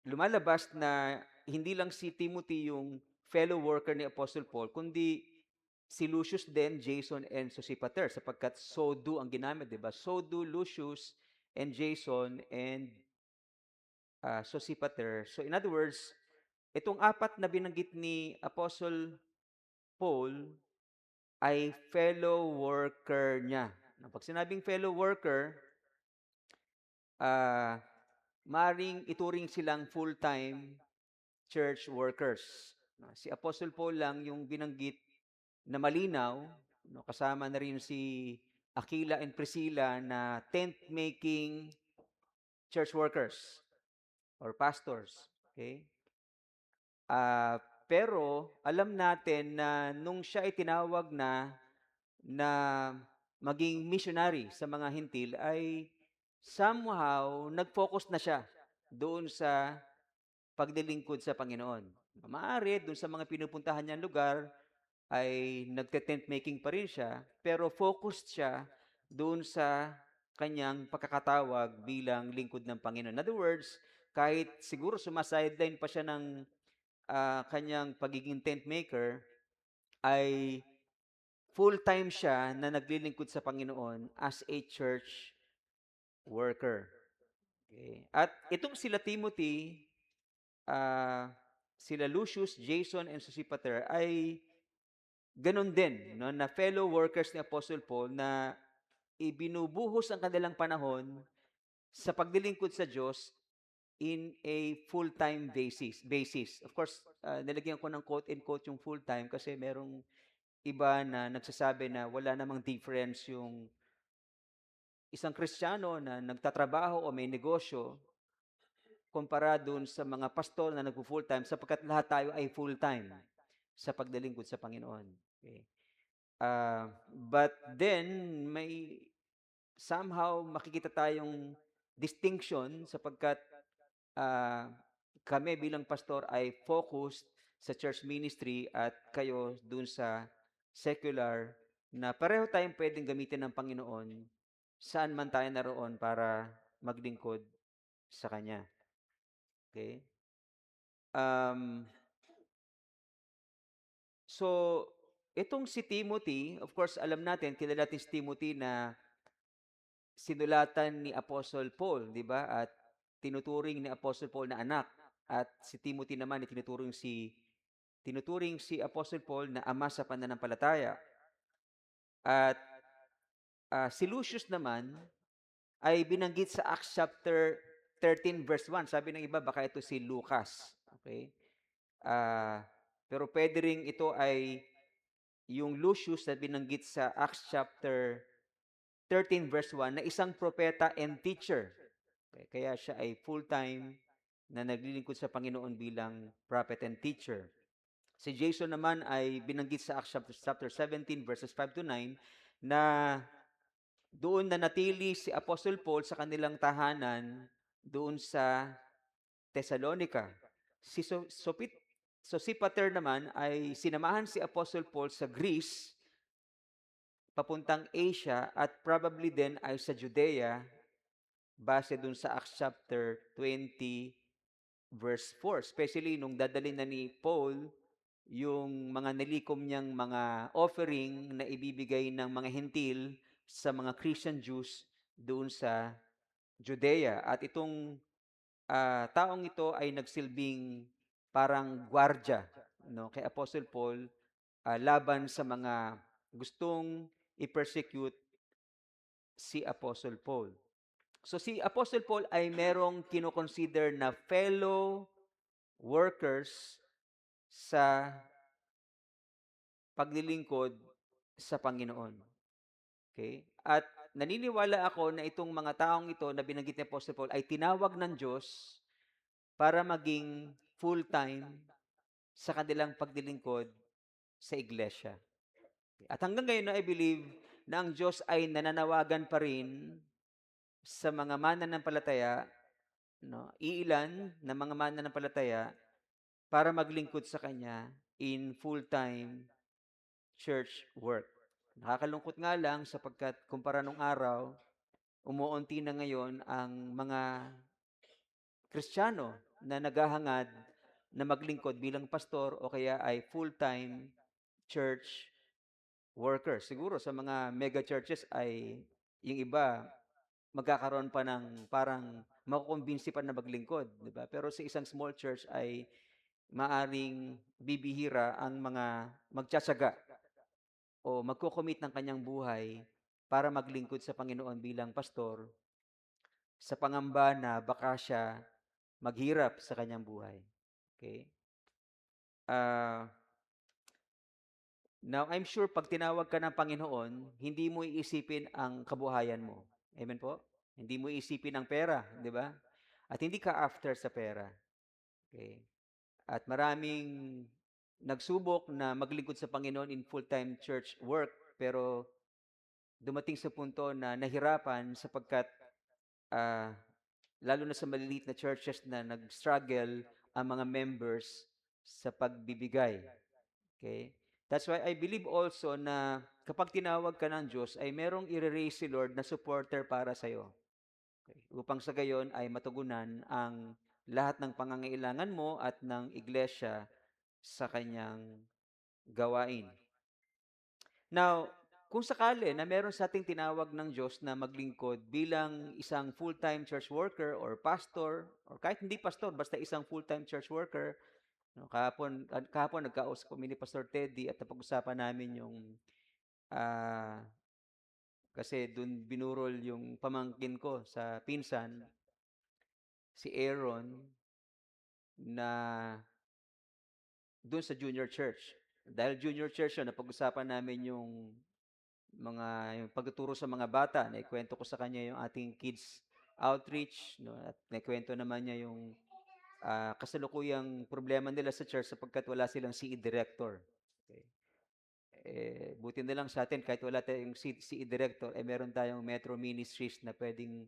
Lumalabas na hindi lang si Timothy yung fellow worker ni Apostle Paul, kundi si Lucius din, Jason, and Sosipater, sapagkat so do ang ginamit, di ba? So do Lucius and Jason and Sosipater. So in other words, itong apat na binanggit ni Apostle Paul ay fellow worker niya. Pag sinabing fellow worker, maring ituring silang full-time church workers. Si Apostle Paul lang yung binanggit na malinaw, kasama na rin si Aquila and Priscilla na tent-making church workers or pastors. Okay? Pero alam natin na nung siya ay tinawag na maging missionary sa mga hintil ay somehow nag-focus na siya doon sa paglilingkod sa Panginoon. Maaari doon sa mga pinupuntahan niyang lugar ay nagte-tent making pa rin siya, pero focused siya doon sa kanyang pagkakatawag bilang lingkod ng Panginoon. In other words, kahit siguro sumasideline pa siya ng kanyang pagiging tent maker, ay full-time siya na naglilingkod sa Panginoon as a church worker. Okay. At itong sila Timothy, sila Lucius, Jason, and Sosipater ay ganun din, no, na fellow workers ni Apostle Paul na ibinubuhos ang kanilang panahon sa paglilingkod sa Diyos in a full-time basis. Of course, nilagyan ko ng quote-and-quote yung full-time kasi merong iba na nagsasabi na wala namang difference yung isang Kristiyano na nagtatrabaho o may negosyo kumpara dun sa mga pastor na nagpo-full-time sapagkat lahat tayo ay full-time sa paglilingkod sa Panginoon. Okay. But then, may somehow makikita tayong distinction sapagkat ah, kami bilang pastor ay focused sa church ministry at kayo dun sa secular na pareho tayong pwedeng gamitin ng Panginoon saan man tayo naroon para maglingkod sa Kanya. Okay? Um, so, itong si Timothy, of course, alam natin, kilala natin si Timothy na sinulatan ni Apostle Paul, di ba? At tinuturing ni Apostle Paul na anak. At si Timothy naman, tinuturing si Apostle Paul na ama sa pananampalataya. At si Lucius naman ay binanggit sa Acts chapter 13 verse 1. Sabi ng iba, baka ito si Lucas. Okay? Pero pwede rin ito ay yung Lucius na binanggit sa Acts chapter 13 verse 1 na isang propeta and teacher. Okay, kaya siya ay full-time na naglilingkod sa Panginoon bilang prophet and teacher. Si Jason naman ay binanggit sa Acts chapter 17 verses 5 to 9 na doon na natili si Apostle Paul sa kanilang tahanan doon sa Thessalonica. Si Sosipater naman ay sinamahan si Apostle Paul sa Greece papuntang Asia at probably din ay sa Judea base dun sa Acts chapter 20 verse 4. Especially nung dadalhin na ni Paul yung mga nilikom niyang mga offering na ibibigay ng mga Hentil sa mga Christian Jews doon sa Judea. At itong taong ito ay nagsilbing parang gwardya, no, kay Apostle Paul laban sa mga gustong i-persecute si Apostle Paul. So si Apostle Paul ay merong kinoconsider na fellow workers sa paglilingkod sa Panginoon. Okay? At naniniwala ako na itong mga taong ito na binanggit ni Apostle Paul ay tinawag ng Diyos para maging full-time sa kanilang paglilingkod sa iglesia. At hanggang ngayon, I believe na ang Diyos ay nananawagan pa rin sa mga mananampalataya, no, iilan na mga mananampalataya para maglingkod sa Kanya in full-time church work. Nakakalungkot nga lang sapagkat kumpara nung araw, umuunti na ngayon ang mga Kristiyano na naghahangad na maglingkod bilang pastor o kaya ay full-time church worker. Siguro sa mga mega churches ay yung iba magkakaroon pa ng parang makukumbinsi pa na maglingkod, di ba? Pero sa isang small church ay maaring bibihira ang mga magtsatsaga o magko-commit ng kanyang buhay para maglingkod sa Panginoon bilang pastor sa pangamba na baka siya maghirap sa kanyang buhay. Okay? Now, I'm sure pag tinawag ka ng Panginoon, hindi mo iisipin ang kabuhayan mo. Amen po? Hindi mo iisipin ang pera, di ba? At hindi ka after sa pera. Okay? At maraming nagsubok na maglingkod sa Panginoon in full-time church work, pero dumating sa punto na nahirapan sapagkat lalo na sa maliliit na churches na nag-struggle ang mga members sa pagbibigay. Okay? That's why I believe also na kapag tinawag ka ng Diyos, ay merong i-raise si Lord na supporter para sa'yo. Okay? Upang sa gayon ay matugunan ang lahat ng pangangailangan mo at ng iglesia sa kanyang gawain. Now, kung sakali na meron sa ating tinawag ng Diyos na maglingkod bilang isang full-time church worker or pastor, or kahit hindi pastor, basta isang full-time church worker, no, kahapon nagkausap kami ni Pastor Teddy at napag-usapan namin yung kasi doon binurol yung pamangkin ko sa pinsan, si Aaron, na doon sa junior church. Dahil junior church yun, napag-usapan namin yung pagtuturo sa mga bata. Naikwento ko sa kanya yung ating kids outreach, no, at naikwento naman niya yung kasalukuyang problema nila sa church sapagkat wala silang CE director. Okay. Buti na lang sa atin kahit wala tayong CE director, meron tayong Metro Ministries na pwedeng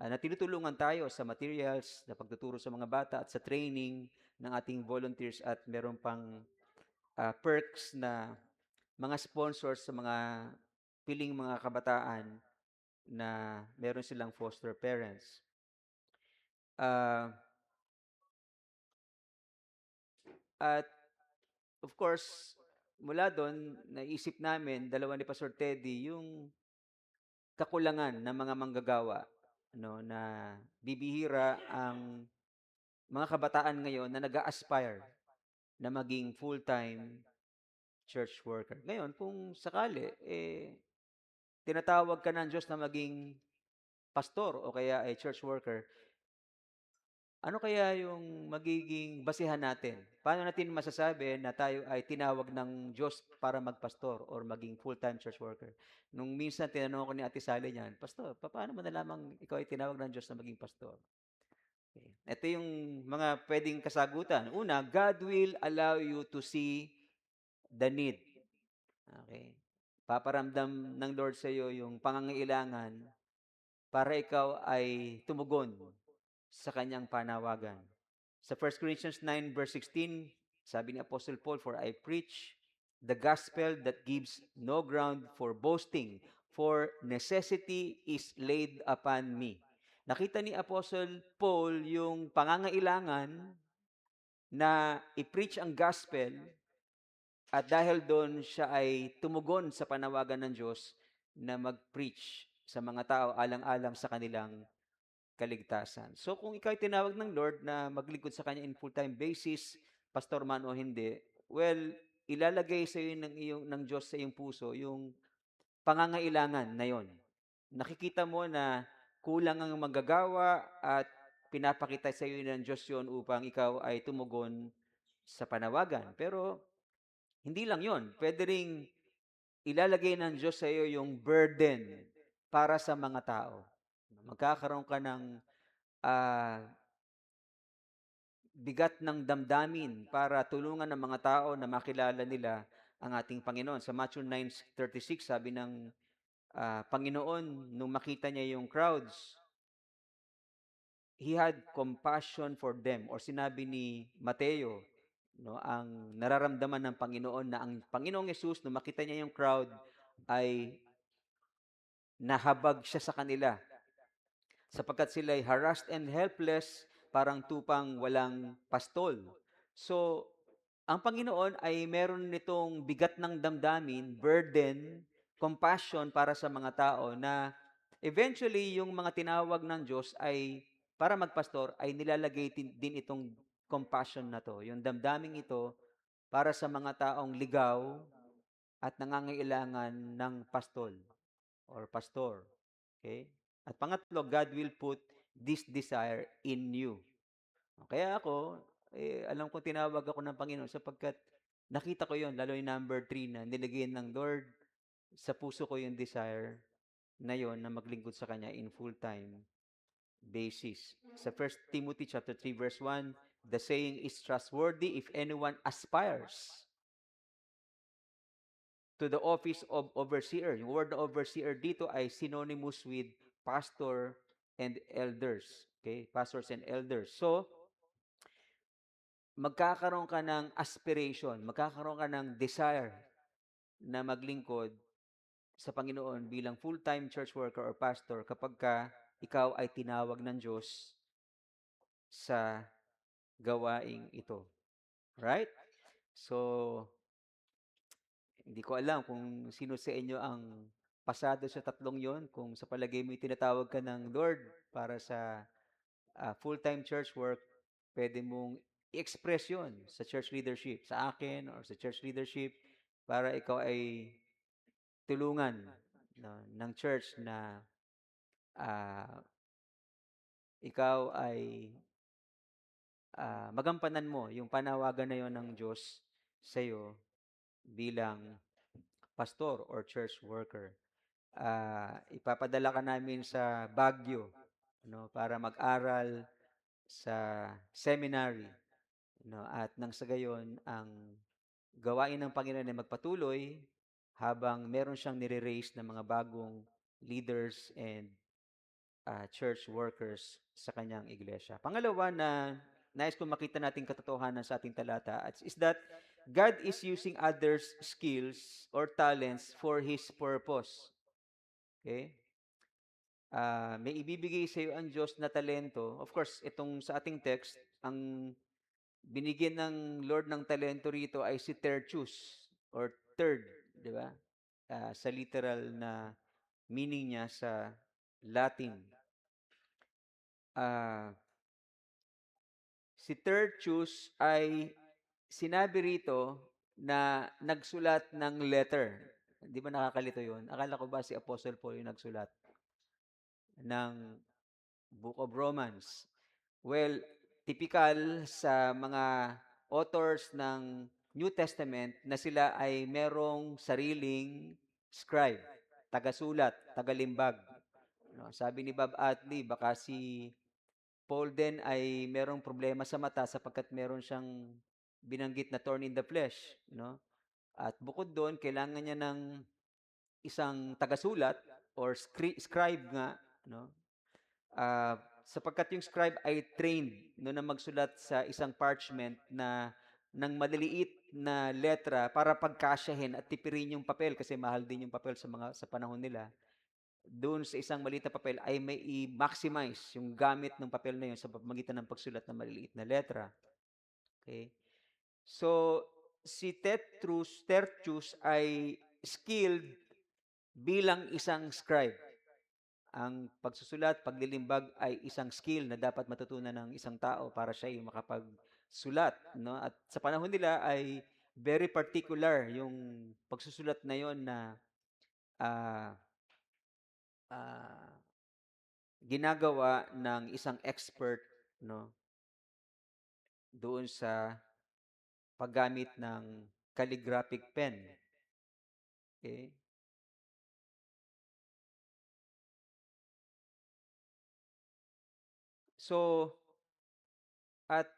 na tinutulungan tayo sa materials, na pagtuturo sa mga bata at sa training ng ating volunteers at meron pang perks na mga sponsors sa mga piling mga kabataan na meron silang foster parents. Ah, at of course, mula doon, naisip namin, dalawa ni Pastor Teddy, yung kakulangan ng mga manggagawa, no, na bibihira ang mga kabataan ngayon na nag-aspire na maging full-time church worker. Ngayon, kung sakali, tinatawag ka ng Diyos na maging pastor o kaya ay church worker, ano kaya yung magiging basihan natin? Paano natin masasabi na tayo ay tinawag ng Diyos para magpastor or maging full-time church worker? Nung minsan tinanong ko ni Ate Sally niyan, Pastor, paano mo nalamang ikaw ay tinawag ng Diyos na maging pastor? Okay. Ito yung mga pwedeng kasagutan. Una, God will allow you to see the need. Okay. Paparamdam ng Lord sa iyo yung pangangailangan para ikaw ay tumugon sa kanyang panawagan. Sa 1 Corinthians 9 verse 16, sabi ni Apostle Paul, "For I preach the gospel that gives no ground for boasting, for necessity is laid upon me." Nakita ni Apostle Paul yung pangangailangan na i-preach ang gospel at dahil doon siya ay tumugon sa panawagan ng Diyos na mag-preach sa mga tao alang-alang sa kanilang kaligtasan. So kung ikaw ay tinawag ng Lord na maglingkod sa Kanya in full-time basis, pastor man o hindi, well, ilalagay sa iyo ng Diyos sa iyong puso yung pangangailangan na yon. Nakikita mo na kulang ang magagawa at pinapakita sa iyo ng Diyos yon upang ikaw ay tumugon sa panawagan. Pero hindi lang yon. Pwede ring ilalagay ng Diyos sa iyo yung burden para sa mga tao. Magkakaroon ka ng bigat ng damdamin para tulungan ng mga tao na makilala nila ang ating Panginoon. Sa Matthew 9:36, sabi ng Panginoon, nung makita niya yung crowds, He had compassion for them. Or sinabi ni Mateo, no, ang nararamdaman ng Panginoon na ang Panginoong Yesus, nung makita niya yung crowd, ay nahabag siya sa kanila sapagkat sila ay harassed and helpless, parang tupang walang pastol. So, ang Panginoon ay meron nitong bigat ng damdamin, burden, compassion para sa mga tao na eventually yung mga tinawag ng Diyos ay para magpastor ay nilalagay din itong compassion na to. Yung damdaming ito para sa mga taong ligaw at nangangailangan ng pastol or pastor. Okay? At pangatlo, God will put this desire in you. Kaya ako, alam ko tinawag ako ng Panginoon sapagkat nakita ko yon, lalo yung number 3 na nilagay ng Lord sa puso ko yung desire na yon na maglingkod sa Kanya in full-time basis. Sa 1 Timothy chapter 3 verse 1, the saying is trustworthy if anyone aspires to the office of overseer. Yung word na overseer dito ay synonymous with pastor and elders. Okay? Pastors and elders. So, magkakaroon ka ng aspiration, magkakaroon ka ng desire na maglingkod sa Panginoon bilang full-time church worker or pastor kapag ka ikaw ay tinawag ng Diyos sa gawaing ito. Right? So, hindi ko alam kung sino sa inyo ang pasado sa tatlong yon, kung sa palagay mo tinatawag ka ng Lord para sa full-time church work, pwede mong i-express yun sa church leadership, sa akin or sa church leadership, para ikaw ay tulungan ng church na ah, ikaw ay magampanan mo yung panawagan na yon ng Diyos sa iyo bilang pastor or church worker. Ipapadala ka namin sa Baguio no, para mag-aral sa seminary, no, at nang sa gayon ang gawain ng Panginoon ay magpatuloy habang meron siyang nire-raise ng mga bagong leaders and church workers sa kanyang iglesia. Pangalawa na nais kong makita nating katotohanan sa ating talata is that God is using others' skills or talents for His purpose. Okay? May ibibigay sa iyo ang Diyos na talento. Of course, itong sa ating text, ang binigyan ng Lord ng talento rito ay si Tertius or third, di ba? Sa literal na meaning niya sa Latin. Ah, si Tertius ay sinabi rito na nagsulat ng letter. Di ba nakakalito yun? Akala ko ba si Apostle Paul yung nagsulat ng Book of Romans? Well, typical sa mga authors ng New Testament na sila ay merong sariling scribe, tagasulat, tagalimbag. No, sabi ni Bob Atley, baka si Paul din ay merong problema sa mata sapagkat meron siyang binanggit na thorn in the flesh, no? At bukod doon, kailangan niya ng isang tagasulat or scribe nga, no? Sapagkat yung scribe ay trained no, na magsulat sa isang parchment na ng maliliit na letra para pagkasyahin at tipirin yung papel kasi mahal din yung papel sa panahon nila. Doon sa isang maliit na papel ay may i-maximize yung gamit ng papel na yun sa pamamagitan ng pagsulat ng maliliit na letra. Okay? So, si Tertius ay skilled bilang isang scribe. Ang pagsusulat, paglilimbag ay isang skill na dapat matutunan ng isang tao para siya ay makapagsulat, no? At sa panahon nila ay very particular yung pagsusulat na yon na ah, ah, ginagawa ng isang expert, no? Doon sa paggamit ng calligraphic pen. Okay? So, at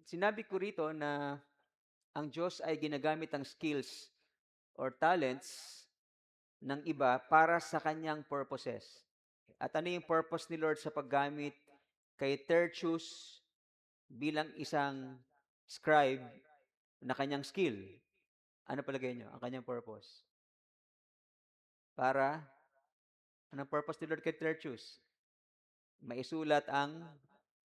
sinabi ko rito na ang Diyos ay ginagamit ang skills or talents ng iba para sa kanyang purposes. At ano yung purpose ni Lord sa paggamit kay Tertius bilang isang scribe na kanyang skill? Ano palagay nyo? Ang kanyang purpose? Para, anong purpose ni Lord kay Tertius? Maisulat ang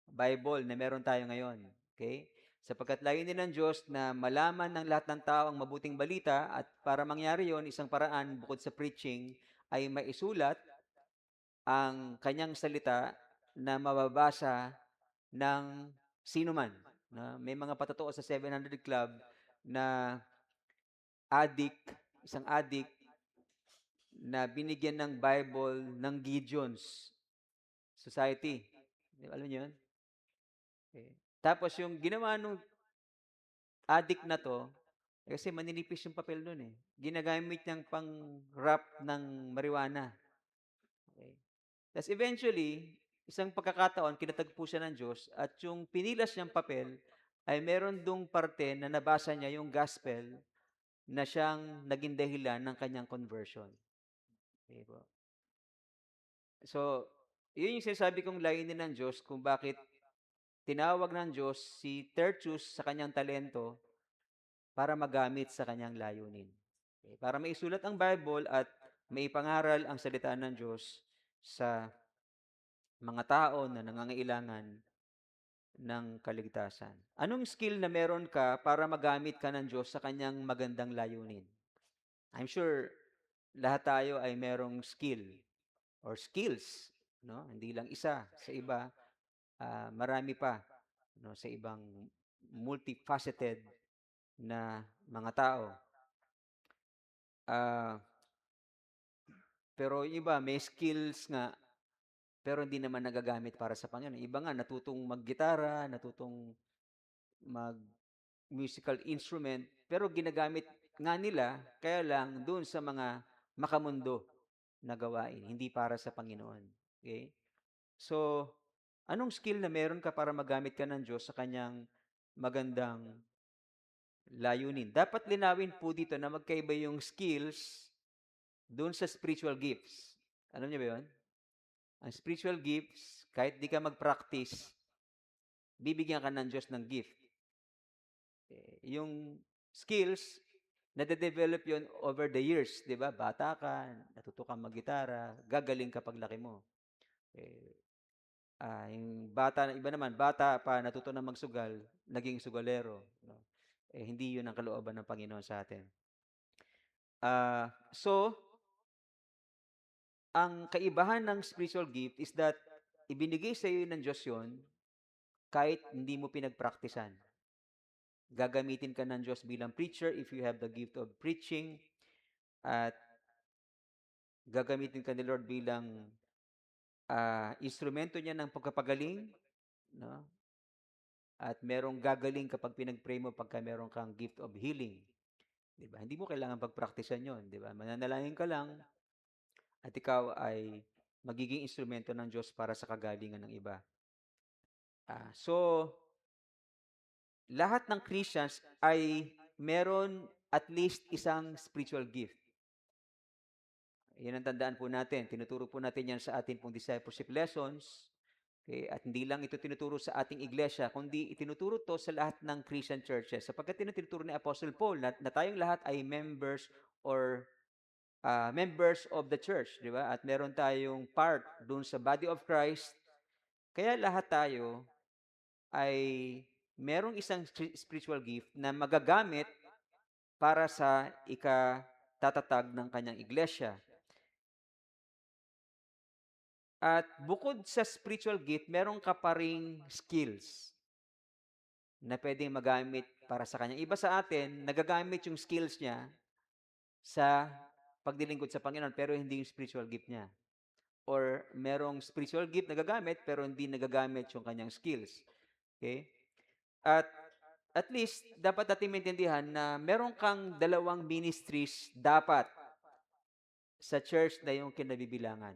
Bible na meron tayo ngayon. Okay? Sapagkat layunin ng Diyos na malaman ng lahat ng tao ang mabuting balita at para mangyari yon, isang paraan bukod sa preaching ay maisulat ang kanyang salita na mababasa ng sino man. Na may mga patotoo sa 700 Club na isang addict na binigyan ng Bible ng Gideon's Society. Alam niyo yun? Okay. Tapos yung ginawa nung addict na to, kasi maninipis yung papel nun eh. Ginagamit niyang pang-wrap ng marijuana. Okay. Tapos eventually, isang pagkakataon, kinatagpo siya ng Diyos at yung pinilas niyang papel ay meron dong parte na nabasa niya yung gospel na siyang naging dahilan ng kanyang conversion. Okay po. So, yun yung sinasabi kong layunin ng Diyos kung bakit tinawag ng Diyos si Tertius sa kanyang talento para magamit sa kanyang layunin. Okay? Para maisulat ang Bible at maipangaral ang salita ng Diyos sa mga tao na nangangailangan ng kaligtasan. Anong skill na meron ka para magamit ka ng Diyos sa kanyang magandang layunin? I'm sure lahat tayo ay merong skill or skills, no? Hindi lang isa, sa iba marami pa, no, sa ibang multifaceted na mga tao. Pero yung iba may skills nga pero hindi naman nagagamit para sa Panginoon. Iba nga natutong maggitara, natutong mag-musical instrument, pero ginagamit nga nila kaya lang doon sa mga makamundo na gawain, hindi para sa Panginoon. Okay? So, anong skill na meron ka para magamit ka ng Diyos sa kanyang magandang layunin? Dapat linawin po dito na magkaiba yung skills doon sa spiritual gifts. Alam niyo ba yun? Ang spiritual gifts, kahit di ka mag-practice, bibigyan ka ng Diyos ng gift. Yung skills, nade-develop yon over the years, di ba? Bata ka, natuto kang mag-gitara, gagaling ka paglaki mo. Yung bata, iba naman, bata pa, natuto na magsugal, naging sugalero. No? Hindi yun ang kalooban ng Panginoon sa atin. So, ang kaibahan ng spiritual gift is that ibinigay sa iyo ng Diyos yun kahit hindi mo pinagpraktisan. Gagamitin ka ng Diyos bilang preacher if you have the gift of preaching, at gagamitin ka ni Lord bilang instrumento niya ng pagkapagaling, no? At merong gagaling kapag pinag-pray mo pagka meron kang gift of healing. Di ba? Hindi mo kailangan pagpraktisan yon, di ba? Mananalangin ka lang at ikaw ay magiging instrumento ng Diyos para sa kagalingan ng iba. So, lahat ng Christians ay meron at least isang spiritual gift. Yan ang tandaan po natin. Tinuturo po natin yan sa ating pong discipleship lessons. Okay? At hindi lang ito tinuturo sa ating iglesia, kundi itinuturo to sa lahat ng Christian churches. Sapagkat tinuturo ni Apostle Paul na tayong lahat ay members or members of the church, di ba? At meron tayong part dun sa body of Christ. Kaya lahat tayo ay merong isang spiritual gift na magagamit para sa ikatatag ng kanyang iglesia. At bukod sa spiritual gift, meron ka pa ring skills na pwedeng magamit para sa kanya. Iba sa atin, nagagamit yung skills niya sa pagdilingkod sa Panginoon, pero hindi yung spiritual gift niya. Or merong spiritual gift na gagamit, pero hindi nagagamit yung kanyang skills. Okay? At least, dapat natin maintindihan na meron kang dalawang ministries dapat sa church na yung kinabibilangan.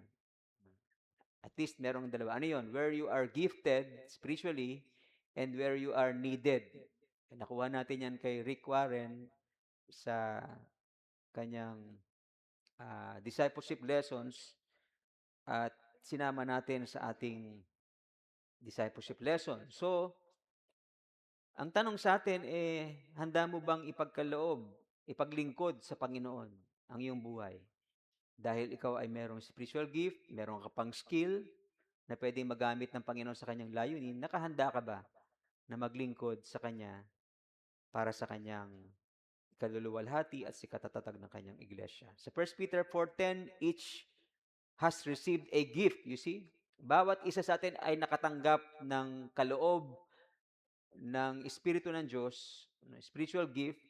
At least merong dalawa. Ano yun? Where you are gifted spiritually and where you are needed. Nakuha natin yan kay Rick Warren sa kanyang discipleship lessons at sinama natin sa ating discipleship lesson. So, ang tanong sa atin handa mo bang ipagkaloob, ipaglingkod sa Panginoon ang iyong buhay? Dahil ikaw ay merong spiritual gift, meron ka pang skill na pwedeng magamit ng Panginoon sa kanyang layunin, nakahanda ka ba na maglingkod sa Kanya para sa Kanyang kaluluwalhati at sa katatatag ng Kanyang iglesia? Sa 1 Peter 4:10, each has received a gift, you see? Bawat isa sa atin ay nakatanggap ng kaloob ng Espiritu ng Diyos, spiritual gift.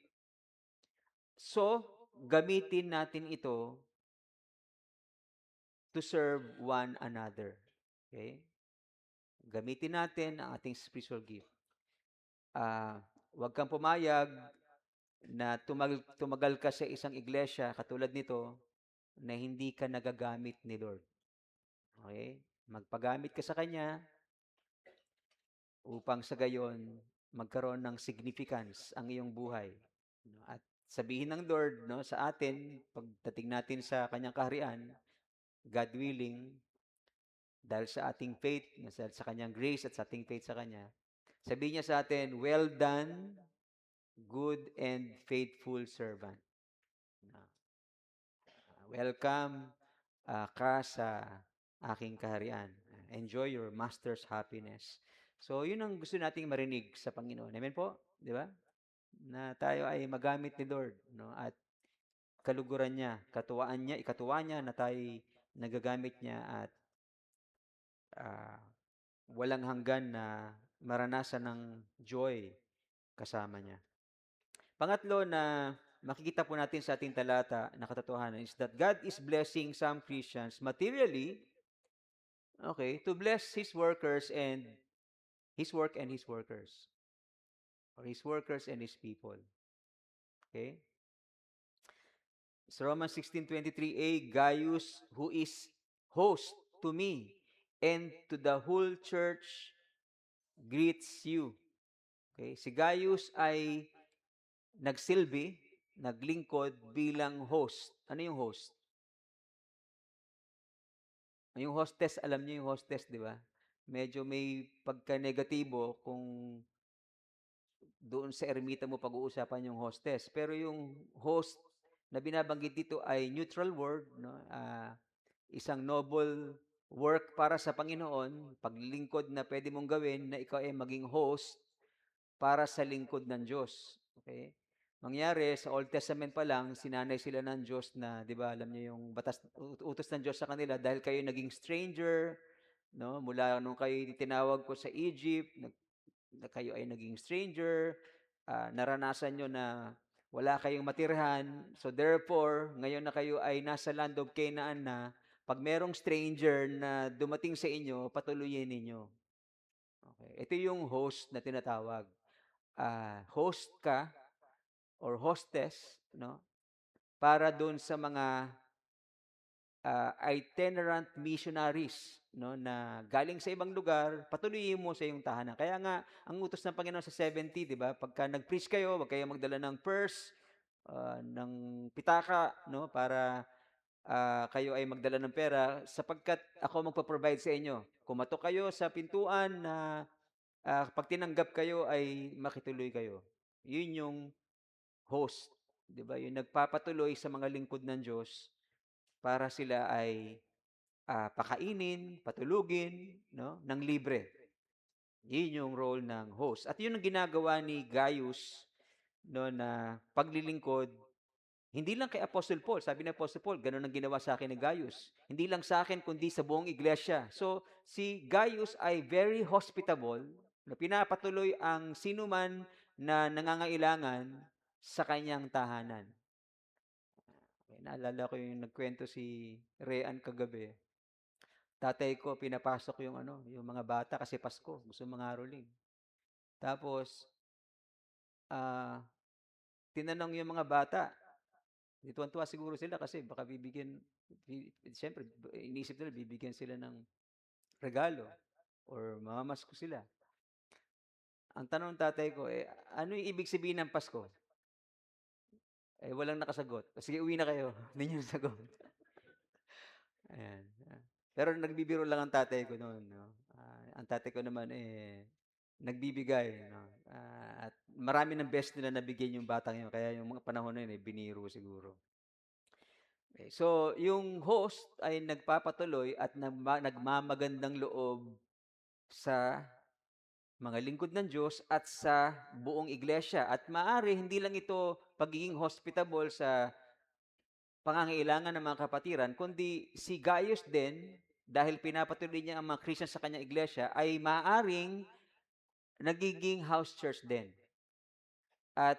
So, gamitin natin ito to serve one another. Okay? Gamitin natin ang ating spiritual gift. Huwag kang pumayag na tumagal ka sa isang iglesia katulad nito na hindi ka nagagamit ni Lord. Okay? Magpagamit ka sa Kanya upang sa gayon magkaroon ng significance ang iyong buhay. At sabihin ng Lord sa atin, pagdating natin sa Kanyang kaharian, God willing, dahil sa ating faith, sa Kanyang grace at sa ating faith sa Kanya, sabihin niya sa atin, well done, good and faithful servant. Welcome ka sa aking kaharian. Enjoy your master's happiness. So, yun ang gusto nating marinig sa Panginoon. Amen po? Di ba? Na tayo ay magamit ni Lord, at kaluguran niya, ikatuwa niya na tayo nagagamit niya at walang hanggan na maranasan ng joy kasama niya. Pangatlo na makikita po natin sa ating talata na katotohanan is that God is blessing some Christians materially, to bless His workers and His work and His workers. Or His workers and His people. Okay? So Romans 16:23a, Gaius, who is host to me and to the whole church greets you. Okay? Si Gaius ay nagsilbi, naglingkod bilang host. Ano yung host? Yung hostess, alam niyo yung hostess, di ba? Medyo may pagka-negatibo kung doon sa ermita mo pag-uusapan yung hostess. Pero yung host na binabanggit dito ay neutral word, no? Isang noble work para sa Panginoon, paglilingkod na pwede mong gawin na ikaw ay maging host para sa lingkod ng Diyos. Okay? Mangyari, sa Old Testament pa lang, sinanay sila ng Diyos na, di ba, alam niyo yung batas, utos ng Diyos sa kanila dahil kayo naging stranger, no? Mula nung kayo tinawag ko sa Egypt, na kayo ay naging stranger, naranasan nyo na wala kayong matirhan. So therefore, ngayon na kayo ay nasa land of Canaan na, pag merong stranger na dumating sa inyo, patuluyin ninyo. Okay. Ito yung host na tinatawag. Host ka or hostess, no? Para doon sa mga itinerant missionaries, no, na galing sa ibang lugar, patuloyin mo sa iyong tahanan. Kaya nga, ang utos ng Panginoon sa 70, di ba? Pagka nag-preach kayo, wag kayo magdala ng purse, ng pitaka, no, para kayo ay magdala ng pera, sapagkat ako magpo-provide sa inyo. Kumatok kayo sa pintuan na pag tinanggap kayo ay makituloy kayo. Yun yung host, di ba? Yung nagpapatuloy sa mga lingkod ng Diyos para sila ay pakainin, patulugin, no, ng libre. Yun yung role ng host. At yun ang ginagawa ni Gaius, no, na paglilingkod, hindi lang kay Apostle Paul. Sabi ni Apostle Paul, ganun ang ginawa sa akin ni Gaius. Hindi lang sa akin, kundi sa buong iglesia. So, si Gaius ay very hospitable, na pinapatuloy ang sinuman na nangangailangan sa kanyang tahanan. Okay, naalala ko yung nagkwento si Rean kagabi. Tatay ko, pinapasok yung yung mga bata kasi Pasko, gusto mangaroling. Tapos, ah, tinanong yung mga bata, tuwan-tuwa siguro sila kasi baka siyempre, iniisip nila bibigyan sila ng regalo or mamamasko sila. Ang tanong ng tatay ko, ano yung ibig sabihin ng Pasko? Walang nakasagot. Sige, uwi na kayo. Hindi niyo nasagot. Ayan. Pero nagbibiro lang ang tatay ko noon. No? Ang tatay ko naman, nagbibigay. No? At marami ng best nila nabigyan yung batang yun. Kaya yung mga panahon na yun, biniro siguro. Okay. So, yung host ay nagpapatuloy at nagmamagandang loob sa mga lingkod ng Diyos at sa buong iglesia. At maari, hindi lang ito pagiging hospitable sa pangangailangan ng mga kapatiran, kundi si Gaius din, dahil pinapatuloy niya ang mga Christian sa kanyang iglesia, ay maaring nagiging house church din. At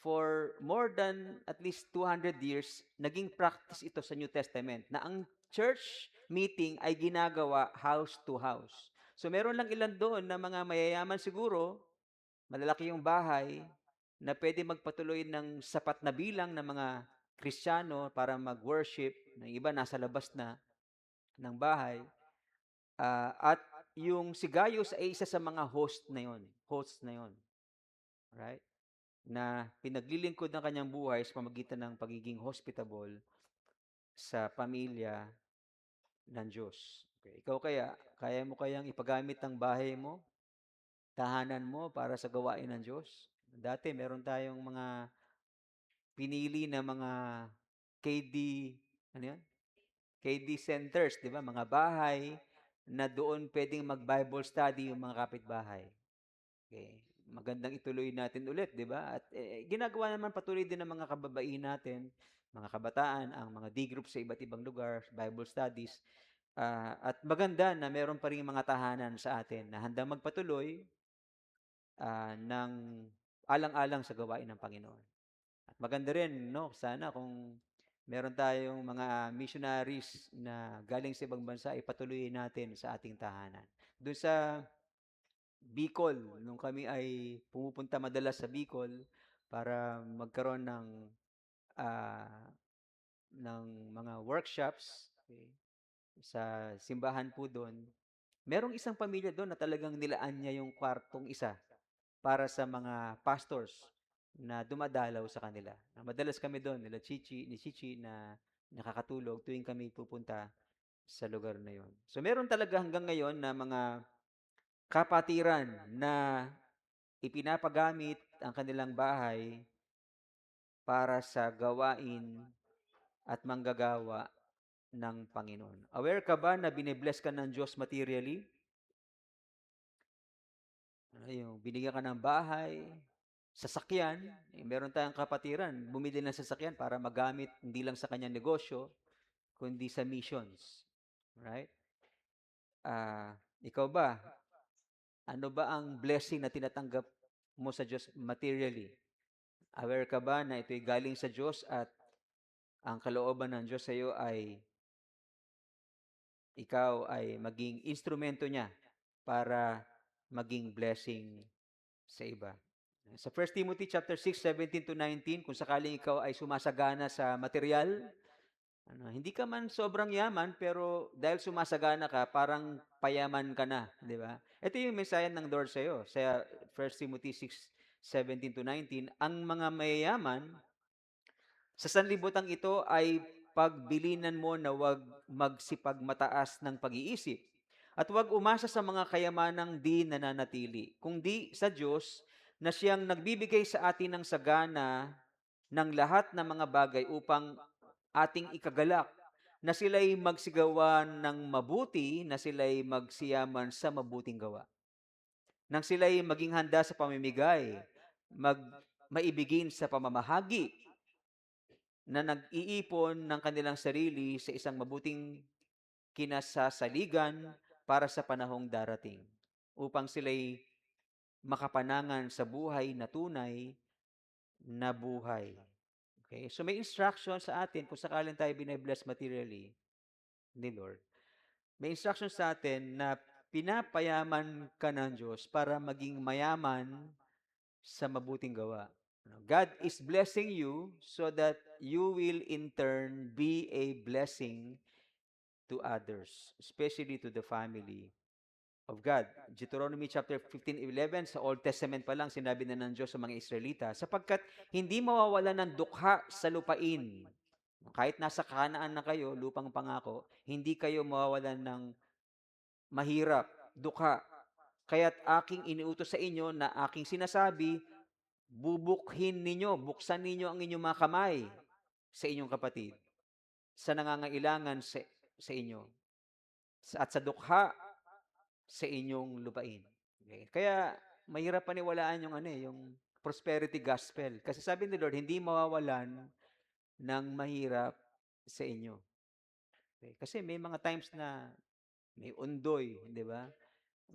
for more than at least 200 years, naging practice ito sa New Testament na ang church meeting ay ginagawa house to house. So meron lang ilan doon na mga mayayaman siguro, malalaki yung bahay, na pwede magpatuloy ng sapat na bilang ng mga Kristiyano para mag-worship. Ng iba nasa labas na ng bahay. At yung si Gaius ay isa sa mga host na yon. Host na yon. Right? Na pinaglilingkod ng kanyang buhay sa pamagitan ng pagiging hospitable sa pamilya ng Diyos. Okay. Ikaw kaya mo kayang ipagamit ang bahay mo, tahanan mo para sa gawain ng Diyos? Dati meron tayong mga pinili na mga KD, ano yan? KD centers, di ba? Mga bahay na doon pwedeng mag-Bible study yung mga kapitbahay. Okay. Magandang ituloy natin ulit, di ba? At ginagawa naman patuloy din ng mga kababaihan natin, mga kabataan, ang mga D-groups sa iba't ibang lugar, Bible studies. At maganda na meron pa rin mga tahanan sa atin na handang magpatuloy ng alang-alang sa gawain ng Panginoon. At maganda rin, no, sana kung meron tayong mga missionaries na galing sa ibang bansa, ipatuloy natin sa ating tahanan. Doon sa Bicol, nung kami ay pumupunta madalas sa Bicol para magkaroon ah, ng mga workshops, okay, sa simbahan po doon, merong isang pamilya doon na talagang nilaan niya yung kwartong isa para sa mga pastors na dumadalaw sa kanila. Madalas kami doon, ni Chichi na nakakatulog tuwing kami pupunta sa lugar na yon. So meron talaga hanggang ngayon na mga kapatiran na ipinapagamit ang kanilang bahay para sa gawain at manggagawa ng Panginoon. Aware ka ba na binibless ka ng Diyos materially? Yung binigyan ka ng bahay, sasakyan, meron tayong kapatiran, bumili ng sasakyan para magamit hindi lang sa kanyang negosyo, kundi sa missions. Right? Ikaw ba, ano ba ang blessing na tinatanggap mo sa Diyos materially? Aware ka ba na ito'y galing sa Diyos at ang kalooban ng Diyos sa iyo ay ikaw ay maging instrumento niya para maging blessing sa iba. Sa 1 Timothy chapter 6:17-19, kung sakaling ikaw ay sumasagana sa material, hindi ka man sobrang yaman, pero dahil sumasagana ka, parang payaman ka na, di ba? Ito yung mensahe ng Lord sa iyo. Sa 1 Timothy 6:17-19, ang mga mayayaman sa sanlibutan ito ay pagbilinan mo na huwag magsipagmataas ng pag-iisip at huwag umasa sa mga kayamanang di nananatili, kundi sa Diyos na siyang nagbibigay sa atin ng sagana ng lahat ng mga bagay upang ating ikagalak, na sila'y magsigawan ng mabuti, na sila'y magsiyaman sa mabuting gawa. Nang sila'y maging handa sa pamimigay, maibigin sa pamamahagi, na nag-iipon ng kanilang sarili sa isang mabuting kinasasaligan para sa panahong darating, upang sila'y makapanangan sa buhay na tunay na buhay. Okay? So may instruction sa atin kung sakaling tayo bine-bless materially ni Lord. May instruction sa atin na pinapayaman ka ng Diyos para maging mayaman sa mabuting gawa. God is blessing you so that you will in turn be a blessing to others, especially to the family of God. Deuteronomy chapter 15:11, sa Old Testament pa lang, sinabi na ng Diyos sa mga Israelita, sapagkat hindi mawawala ng dukha sa lupain. Kahit nasa Kanaan na kayo, lupang pangako, hindi kayo mawawalan ng mahirap, dukha. Kaya't aking iniutos sa inyo na aking sinasabi, bubukhin ninyo, buksan ninyo ang inyong mga kamay sa inyong kapatid, sa nangangailangan sa inyo, at sa dukha sa inyong lupain. Okay? Kaya mahirap paniwalaan yung yung prosperity gospel. Kasi sabi ni Lord, hindi mawawalan ng mahirap sa inyo. Okay? Kasi may mga times na may undoy, di ba?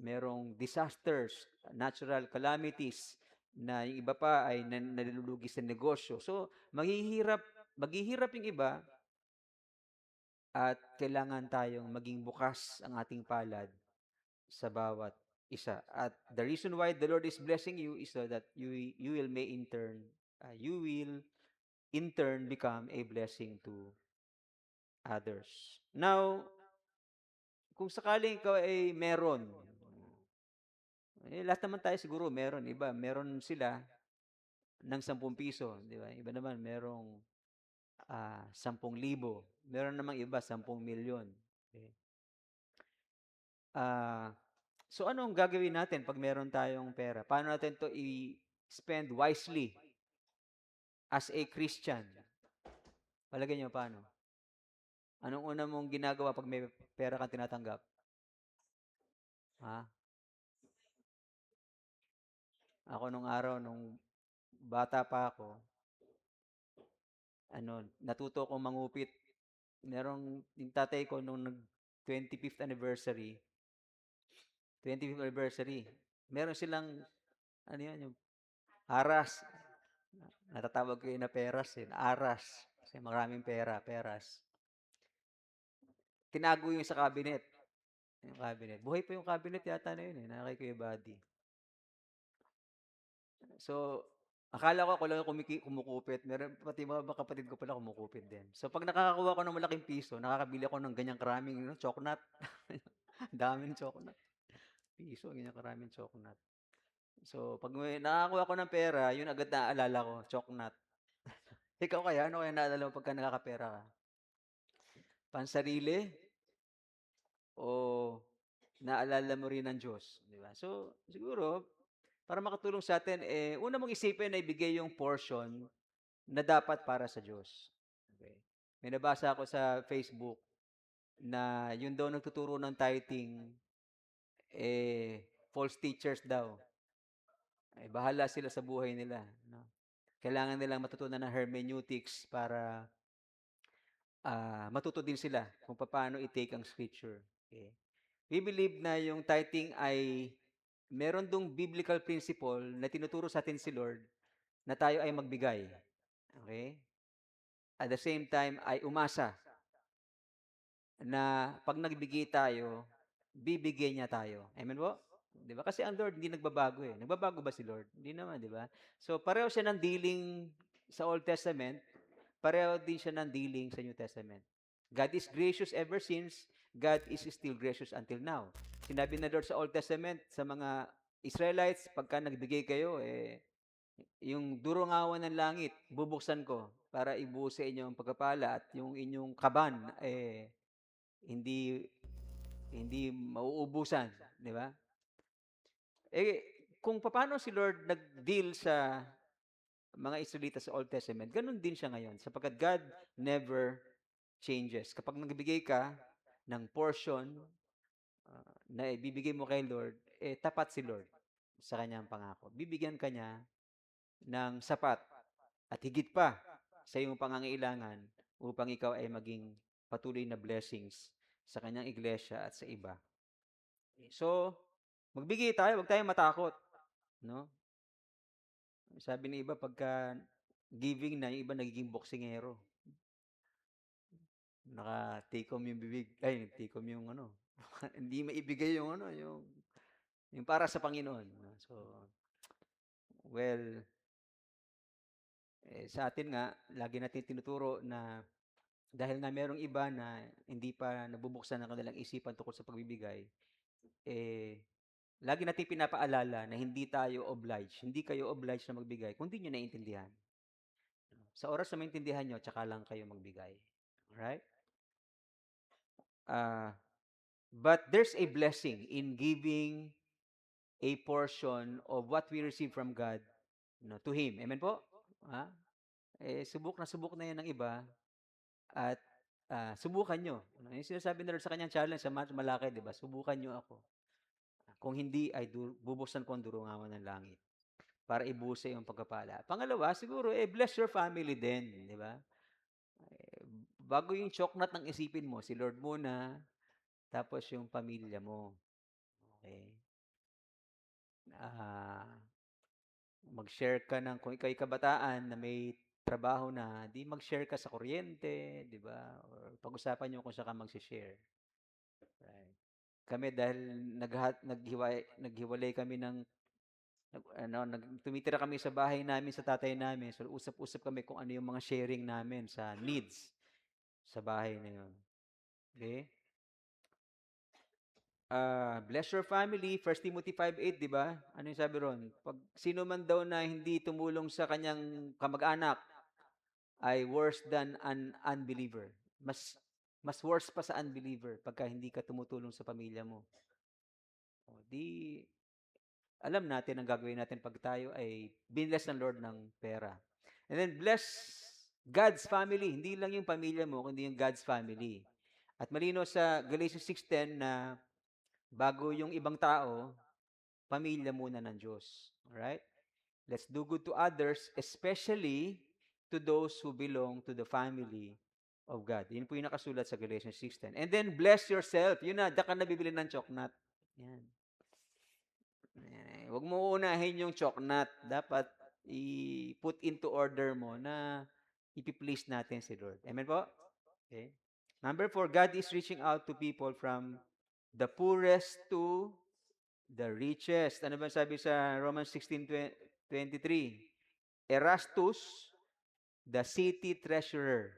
Merong disasters, natural calamities, na yung iba pa ay nalulugi sa negosyo. So, maghihirap yung iba at kailangan tayong maging bukas ang ating palad sa bawat isa. At the reason why the Lord is blessing you is so that you will you will in turn become a blessing to others. Now, kung sakaling ikaw ay meron, lahat naman tayo siguro meron. Iba, meron sila ng 10 piso, di ba? Iba naman, merong 10,000. Meron namang iba, 10 milyon. Okay. So ano ang gagawin natin pag meron tayong pera? Paano natin to i-spend wisely as a Christian? Palagay niyo paano? Anong una mong ginagawa pag may pera kang tinatanggap? Ha? Ako nung araw, nung bata pa ako, natuto akong mangupit. Merong yung tatay ko nung 25th anniversary, meron silang, yung aras. Natatawag ko yun na peras, aras. Kasi maraming peras. Tinago yung sa cabinet. Yung cabinet. Buhay pa yung cabinet yata na yun, na kay Kuya Buddy. So, akala ko ako lang kumukupit. Meron, pati mga kapatid ko pala kumukupit din. So, pag nakakakuha ko ng malaking piso, nakakabili ako ng ganyang karaming choknat. Daming chocolate. Piso, ganyan karaming chocolate. So, pag may nakakuha ko ng pera, yun agad naaalala ko, chocolate. Ikaw kaya, ano kaya naalala mo pagka nakakapera ka? Pansarili o naalala mo rin ang Diyos, di ba? So, siguro, para makatulong sa atin, una mong isipin na ibigay yung portion na dapat para sa Diyos. Okay. May nabasa ako sa Facebook na yun daw nagtuturo ng tithing, false teachers daw. Bahala sila sa buhay nila. No? Kailangan nilang matutunan ng hermeneutics para matuto din sila kung paano i-take ang scripture. Okay. We believe na yung tithing ay meron dong biblical principle na tinuturo sa atin si Lord na tayo ay magbigay. Okay? At the same time ay umasa na pag nagbigay tayo, bibigyan niya tayo. Amen po? 'Di ba? Kasi ang Lord hindi nagbabago eh. Nagbabago ba si Lord? Hindi naman, 'di ba? So pareho siya ng dealing sa Old Testament, pareho din siya ng dealing sa New Testament. God is gracious ever since, God is still gracious until now. Sinabi na Lord sa Old Testament sa mga Israelites, pagka nagbigay kayo, yung durungawan ng langit, bubuksan ko para ibuhos sa inyo ang pagpapala at yung inyong kaban, hindi hindi mauubusan, di ba? Kung paano si Lord nag-deal sa mga Israelitas sa Old Testament, ganun din siya ngayon, sapagkat God never changes. Kapag nagbigay ka ng portion na ibibigay mo kay Lord, tapat si Lord sa kanyang pangako. Bibigyan ka niya ng sapat at higit pa sa iyong pangangailangan upang ikaw ay maging patuloy na blessings sa kanyang iglesia at sa iba. So, magbigay tayo, huwag tayong matakot, no? Sabi ni iba pagka giving na, yung iba nagiging boksingero. Naka-tikom yung bibig, ay, tikom yung ano. Hindi maibigay yung ano, yung para sa Panginoon. No? So, well, sa atin nga, lagi natin tinuturo na dahil nga merong iba na hindi pa nabubuksan ang kanilang isipan tungkol sa pagbibigay, lagi natin pinapaalala na hindi tayo obliged, hindi kayo obliged na magbigay kung di nyo naiintindihan. Sa oras na maintindihan nyo, tsaka lang kayo magbigay. Alright? But there's a blessing in giving a portion of what we receive from God to Him. Amen po? Subok na yan ng iba at subukan nyo. Yung sinasabi na rin sa kanyang challenge sa Malaki, di ba? Subukan nyo ako. Kung hindi, ay bubuksan ko ang durungawan ng langit para ibuhos sa iyong pagpapala. Pangalawa, siguro, bless your family din, di ba? Bago yung choknat ng isipin mo, si Lord muna, tapos yung pamilya mo. Okay? Mag-share ka ng, kung ikaw ay kabataan na may trabaho na, di mag-share ka sa kuryente, di ba? Or pag-usapan nyo kung saan ka mag-share. Right. Kami dahil naghiwalay kami ng tumitira kami sa bahay namin sa tatay namin. So usap-usap kami kung ano yung mga sharing namin sa needs sa bahay na yun. Okay? Bless your family, 1 Timothy 5:8, di ba? Ano yung sabi ron? Pag sino man daw na hindi tumulong sa kanyang kamag-anak ay worse than an unbeliever. Mas worse pa sa unbeliever pagka hindi ka tumutulong sa pamilya mo. Di alam natin ang gagawin natin pag tayo ay binless ng Lord ng pera. And then bless God's family. Hindi lang yung pamilya mo, kundi yung God's family. At malino sa Galatians 6:10 na bago yung ibang tao, pamilya muna ng Diyos. Alright? Let's do good to others, especially to those who belong to the family of God. Yun po yung nakasulat sa Galatians 6:10. And then, bless yourself. Yun na, diyan ka nabibili ng choknat. Yan. Huwag mo unahin yung choknat. Dapat i-put into order mo na ipiplease natin si Lord. Amen po? Okay. Number 4, God is reaching out to people from the poorest to the richest. Ano ba sabi sa Romans 16:23? Erastus, the city treasurer.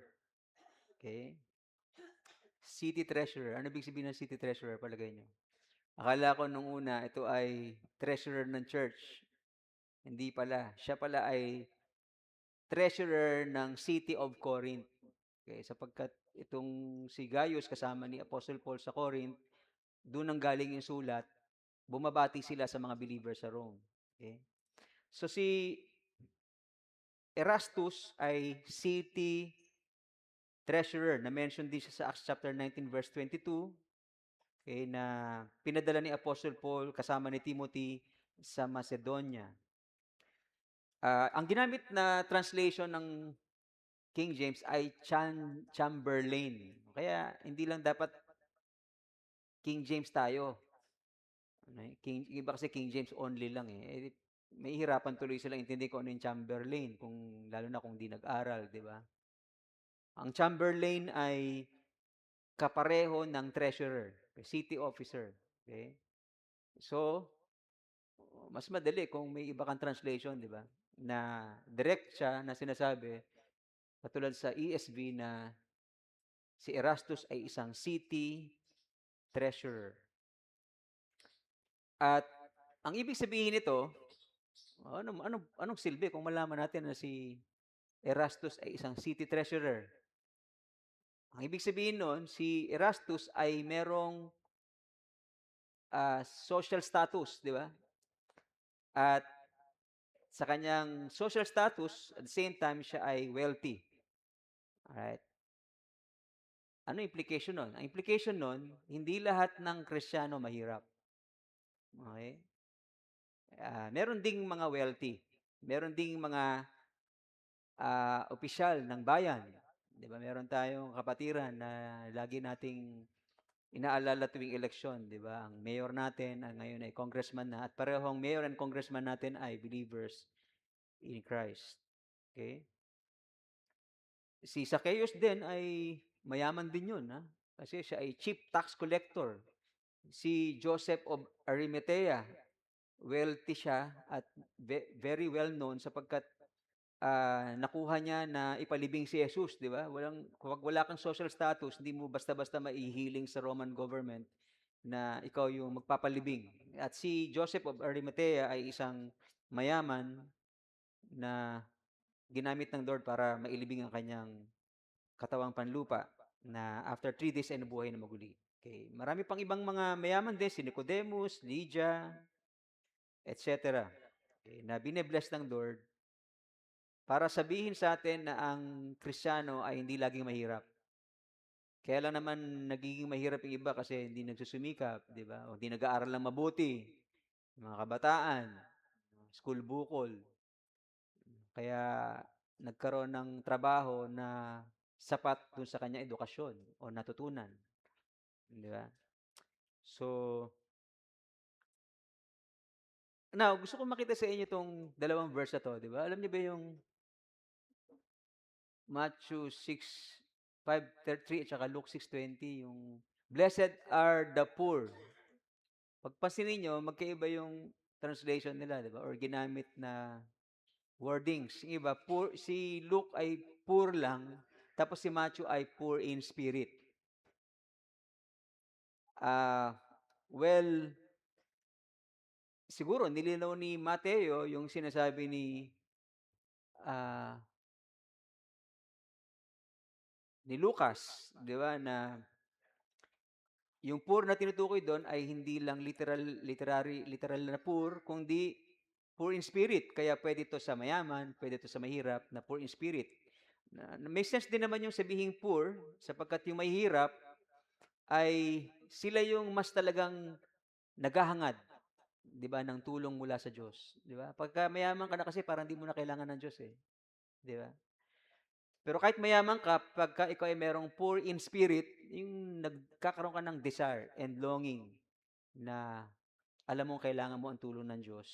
Okay? City treasurer. Ano ibig sabihin ng city treasurer, palagay niyo? Akala ko nung una, ito ay treasurer ng church. Hindi pala. Siya pala ay treasurer ng City of Corinth. Okay, sapagkat itong si Gaius kasama ni Apostle Paul sa Corinth, doon ang galing yung sulat, bumabati sila sa mga believers sa Rome. Okay? So si Erastus ay city treasurer. Na-mention din siya sa Acts chapter 19 verse 22, okay, na pinadala ni Apostle Paul kasama ni Timothy sa Macedonia. Ang ginamit na translation ng King James ay Chamberlain. Kaya hindi lang dapat King James tayo. Iba kasi King James only lang eh. May hirapan tuloy sila intindi kung ano yung Chamberlain, lalo na kung di nag-aral, di ba? Ang Chamberlain ay kapareho ng treasurer, city officer. Okay? So, mas madali kung may iba kang translation, di ba? Na direct siya na sinasabi, katulad sa ESV na si Erastus ay isang city treasurer. At ang ibig sabihin nito, anong silbi kung malaman natin na si Erastus ay isang city treasurer? Ang ibig sabihin nun, si Erastus ay merong social status, di ba? At sa kanyang social status, at the same time, siya ay wealthy. Alright? Ano implication nun? Ang implication nun, hindi lahat ng Kristiyano mahirap. Okay? Meron ding mga wealthy. Meron ding mga opisyal ng bayan. Di ba? Meron tayong kapatiran na lagi nating inaalala tuwing eleksyon, di ba? Ang mayor natin ngayon ay congressman na, at parehong mayor and congressman natin ay believers in Christ. Okay? Si Zacchaeus din ay mayaman din yun, ha? Kasi siya ay chief tax collector. Si Joseph of Arimathea, wealthy siya at very well known sapagkat nakuha niya na ipalibing si Jesus, di ba? Kapag wala kang social status, hindi mo basta-basta maihiling sa Roman government na ikaw yung magpapalibing. At si Joseph of Arimathea ay isang mayaman na ginamit ng Lord para mailibing ang kanyang katawang panlupa na after 3 days ay nabuhay na maguli. Okay. Marami pang ibang mga mayaman din, si Nicodemus, Lydia, etc. Okay, na binebless ng Lord para sabihin sa atin na ang Kristiyano ay hindi laging mahirap. Kaya lang naman nagiging mahirap yung iba kasi hindi nagsusumikap, di ba? O hindi nag-aaral ng mabuti, mga kabataan, school bukol. Kaya nagkaroon ng trabaho na sapat dun sa kanya edukasyon o natutunan. Di ba? So, now, gusto ko makita sa inyo itong dalawang verse na to, di ba? Alam niyo ba yung Matthew 6:5-3 at saka Luke 6:20, yung blessed are the poor. Pagpansinin niyo, magkaiba yung translation nila, di ba? Or ginamit na wordings. Yung iba, poor, si Luke ay poor lang, tapos si Matthew ay poor in spirit. Well, siguro nilinaw ni Mateo yung sinasabi ni Lucas, di ba, na yung poor na tinutukoy doon ay hindi lang literal na poor, kundi poor in spirit. Kaya pwede ito sa mayaman, pwede ito sa mahirap na poor in spirit. May sense din naman yung sabihing poor, sapagkat yung mahirap ay sila yung mas talagang naghahangad, di ba, ng tulong mula sa Diyos. Di ba? Pagka mayaman ka na kasi parang di mo na kailangan ng Diyos eh. Di ba? Pero kahit mayaman ka, pagka ikaw ay merong poor in spirit, yung nagkakaroon ka ng desire and longing na alam mong kailangan mo ang tulong ng Diyos.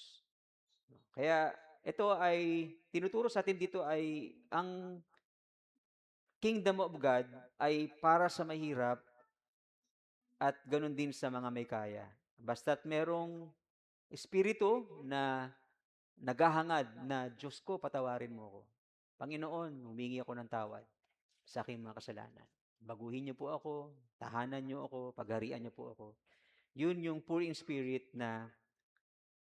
Kaya ito ay, tinuturo sa atin dito ay ang kingdom of God ay para sa mahirap at ganun din sa mga may kaya. Basta't merong espiritu na naghahangad na, Diyos ko, patawarin mo ko. Panginoon, humingi ako ng tawad sa aking mga kasalanan. Baguhin niyo po ako, tahanan niyo ako, pagharian niyo po ako. Yun yung poor in spirit na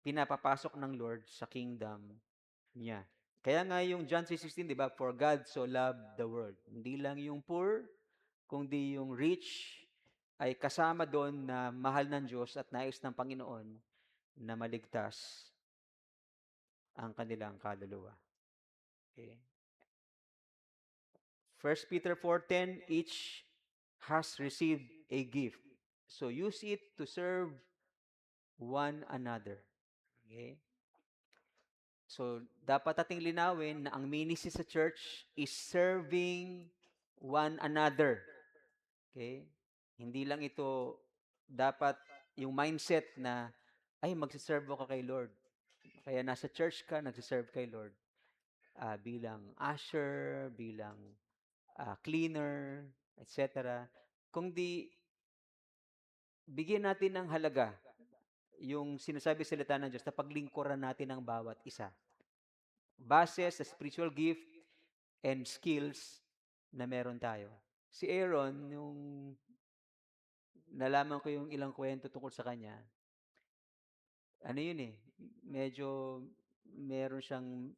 pinapapasok ng Lord sa kingdom niya. Kaya nga yung John 3:16, di ba? For God so loved the world. Hindi lang yung poor, kundi yung rich ay kasama doon na mahal ng Diyos at nais ng Panginoon na maligtas ang kanilang kaluluwa. Okay. 1 Peter 4:10, each has received a gift. So use it to serve one another. Okay? So, dapat ating linawin na ang ministry sa church is serving one another. Okay? Hindi lang ito dapat yung mindset na, ay, magsiserve ako kay Lord. Kaya nasa church ka, nagsiserve kay Lord. Bilang usher, bilang cleaner, etc. Kung di, bigyan natin ng halaga yung sinasabi salita ng Diyos na paglingkuran natin ang bawat isa. Base sa spiritual gift and skills na meron tayo. Si Aaron, yung nalaman ko yung ilang kwento tungkol sa kanya, ano yun eh, medyo meron siyang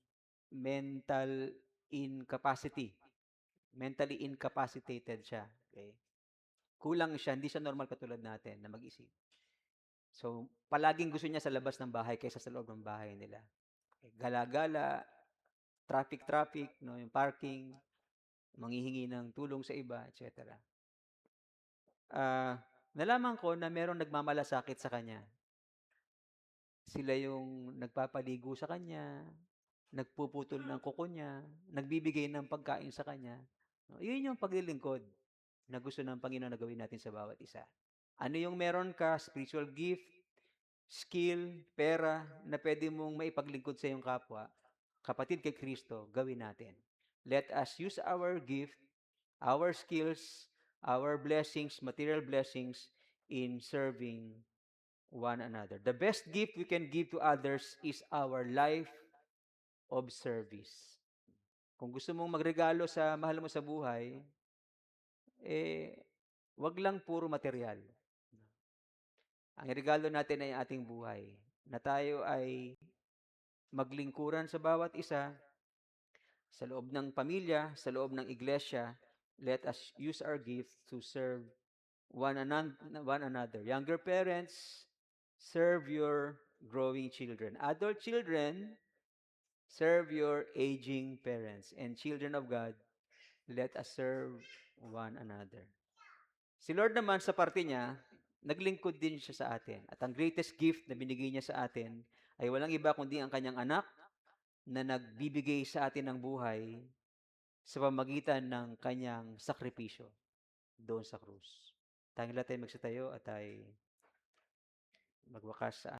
mental incapacity. Mentally incapacitated siya. Okay? Kulang siya, hindi siya normal katulad natin na mag-isip. So, palaging gusto niya sa labas ng bahay kaysa sa loob ng bahay nila. Okay? Gala-gala, traffic, no, yung parking, manghihingi ng tulong sa iba, etc. Nalaman ko na merong nagmamalasakit sa kanya. Sila yung nagpapaligo sa kanya, nagpuputol ng kuko niya, nagbibigay ng pagkain sa kanya. Yun yung paglilingkod na gusto ng Panginoon na gawin natin sa bawat isa. Ano yung meron ka, spiritual gift, skill, pera, na pwede mong maipaglingkod sa iyong kapwa, kapatid kay Kristo, gawin natin. Let us use our gift, our skills, our blessings, material blessings, in serving one another. The best gift we can give to others is our life of service. Kung gusto mong magregalo sa mahal mo sa buhay, wag lang puro material. Ang regalo natin ay ating buhay, na tayo ay maglingkuran sa bawat isa, sa loob ng pamilya, sa loob ng iglesia. Let us use our gift to serve one another. Younger parents, serve your growing children. Adult children, serve your aging parents. And children of God, let us serve one another. Si Lord naman sa parte niya, naglingkod din siya sa atin. At ang greatest gift na binigay niya sa atin ay walang iba kundi ang kanyang anak na nagbibigay sa atin ng buhay sa pamagitan ng kanyang sakripisyo doon sa krus. Tanging lahat tayo magsitayo at ay magwakas sa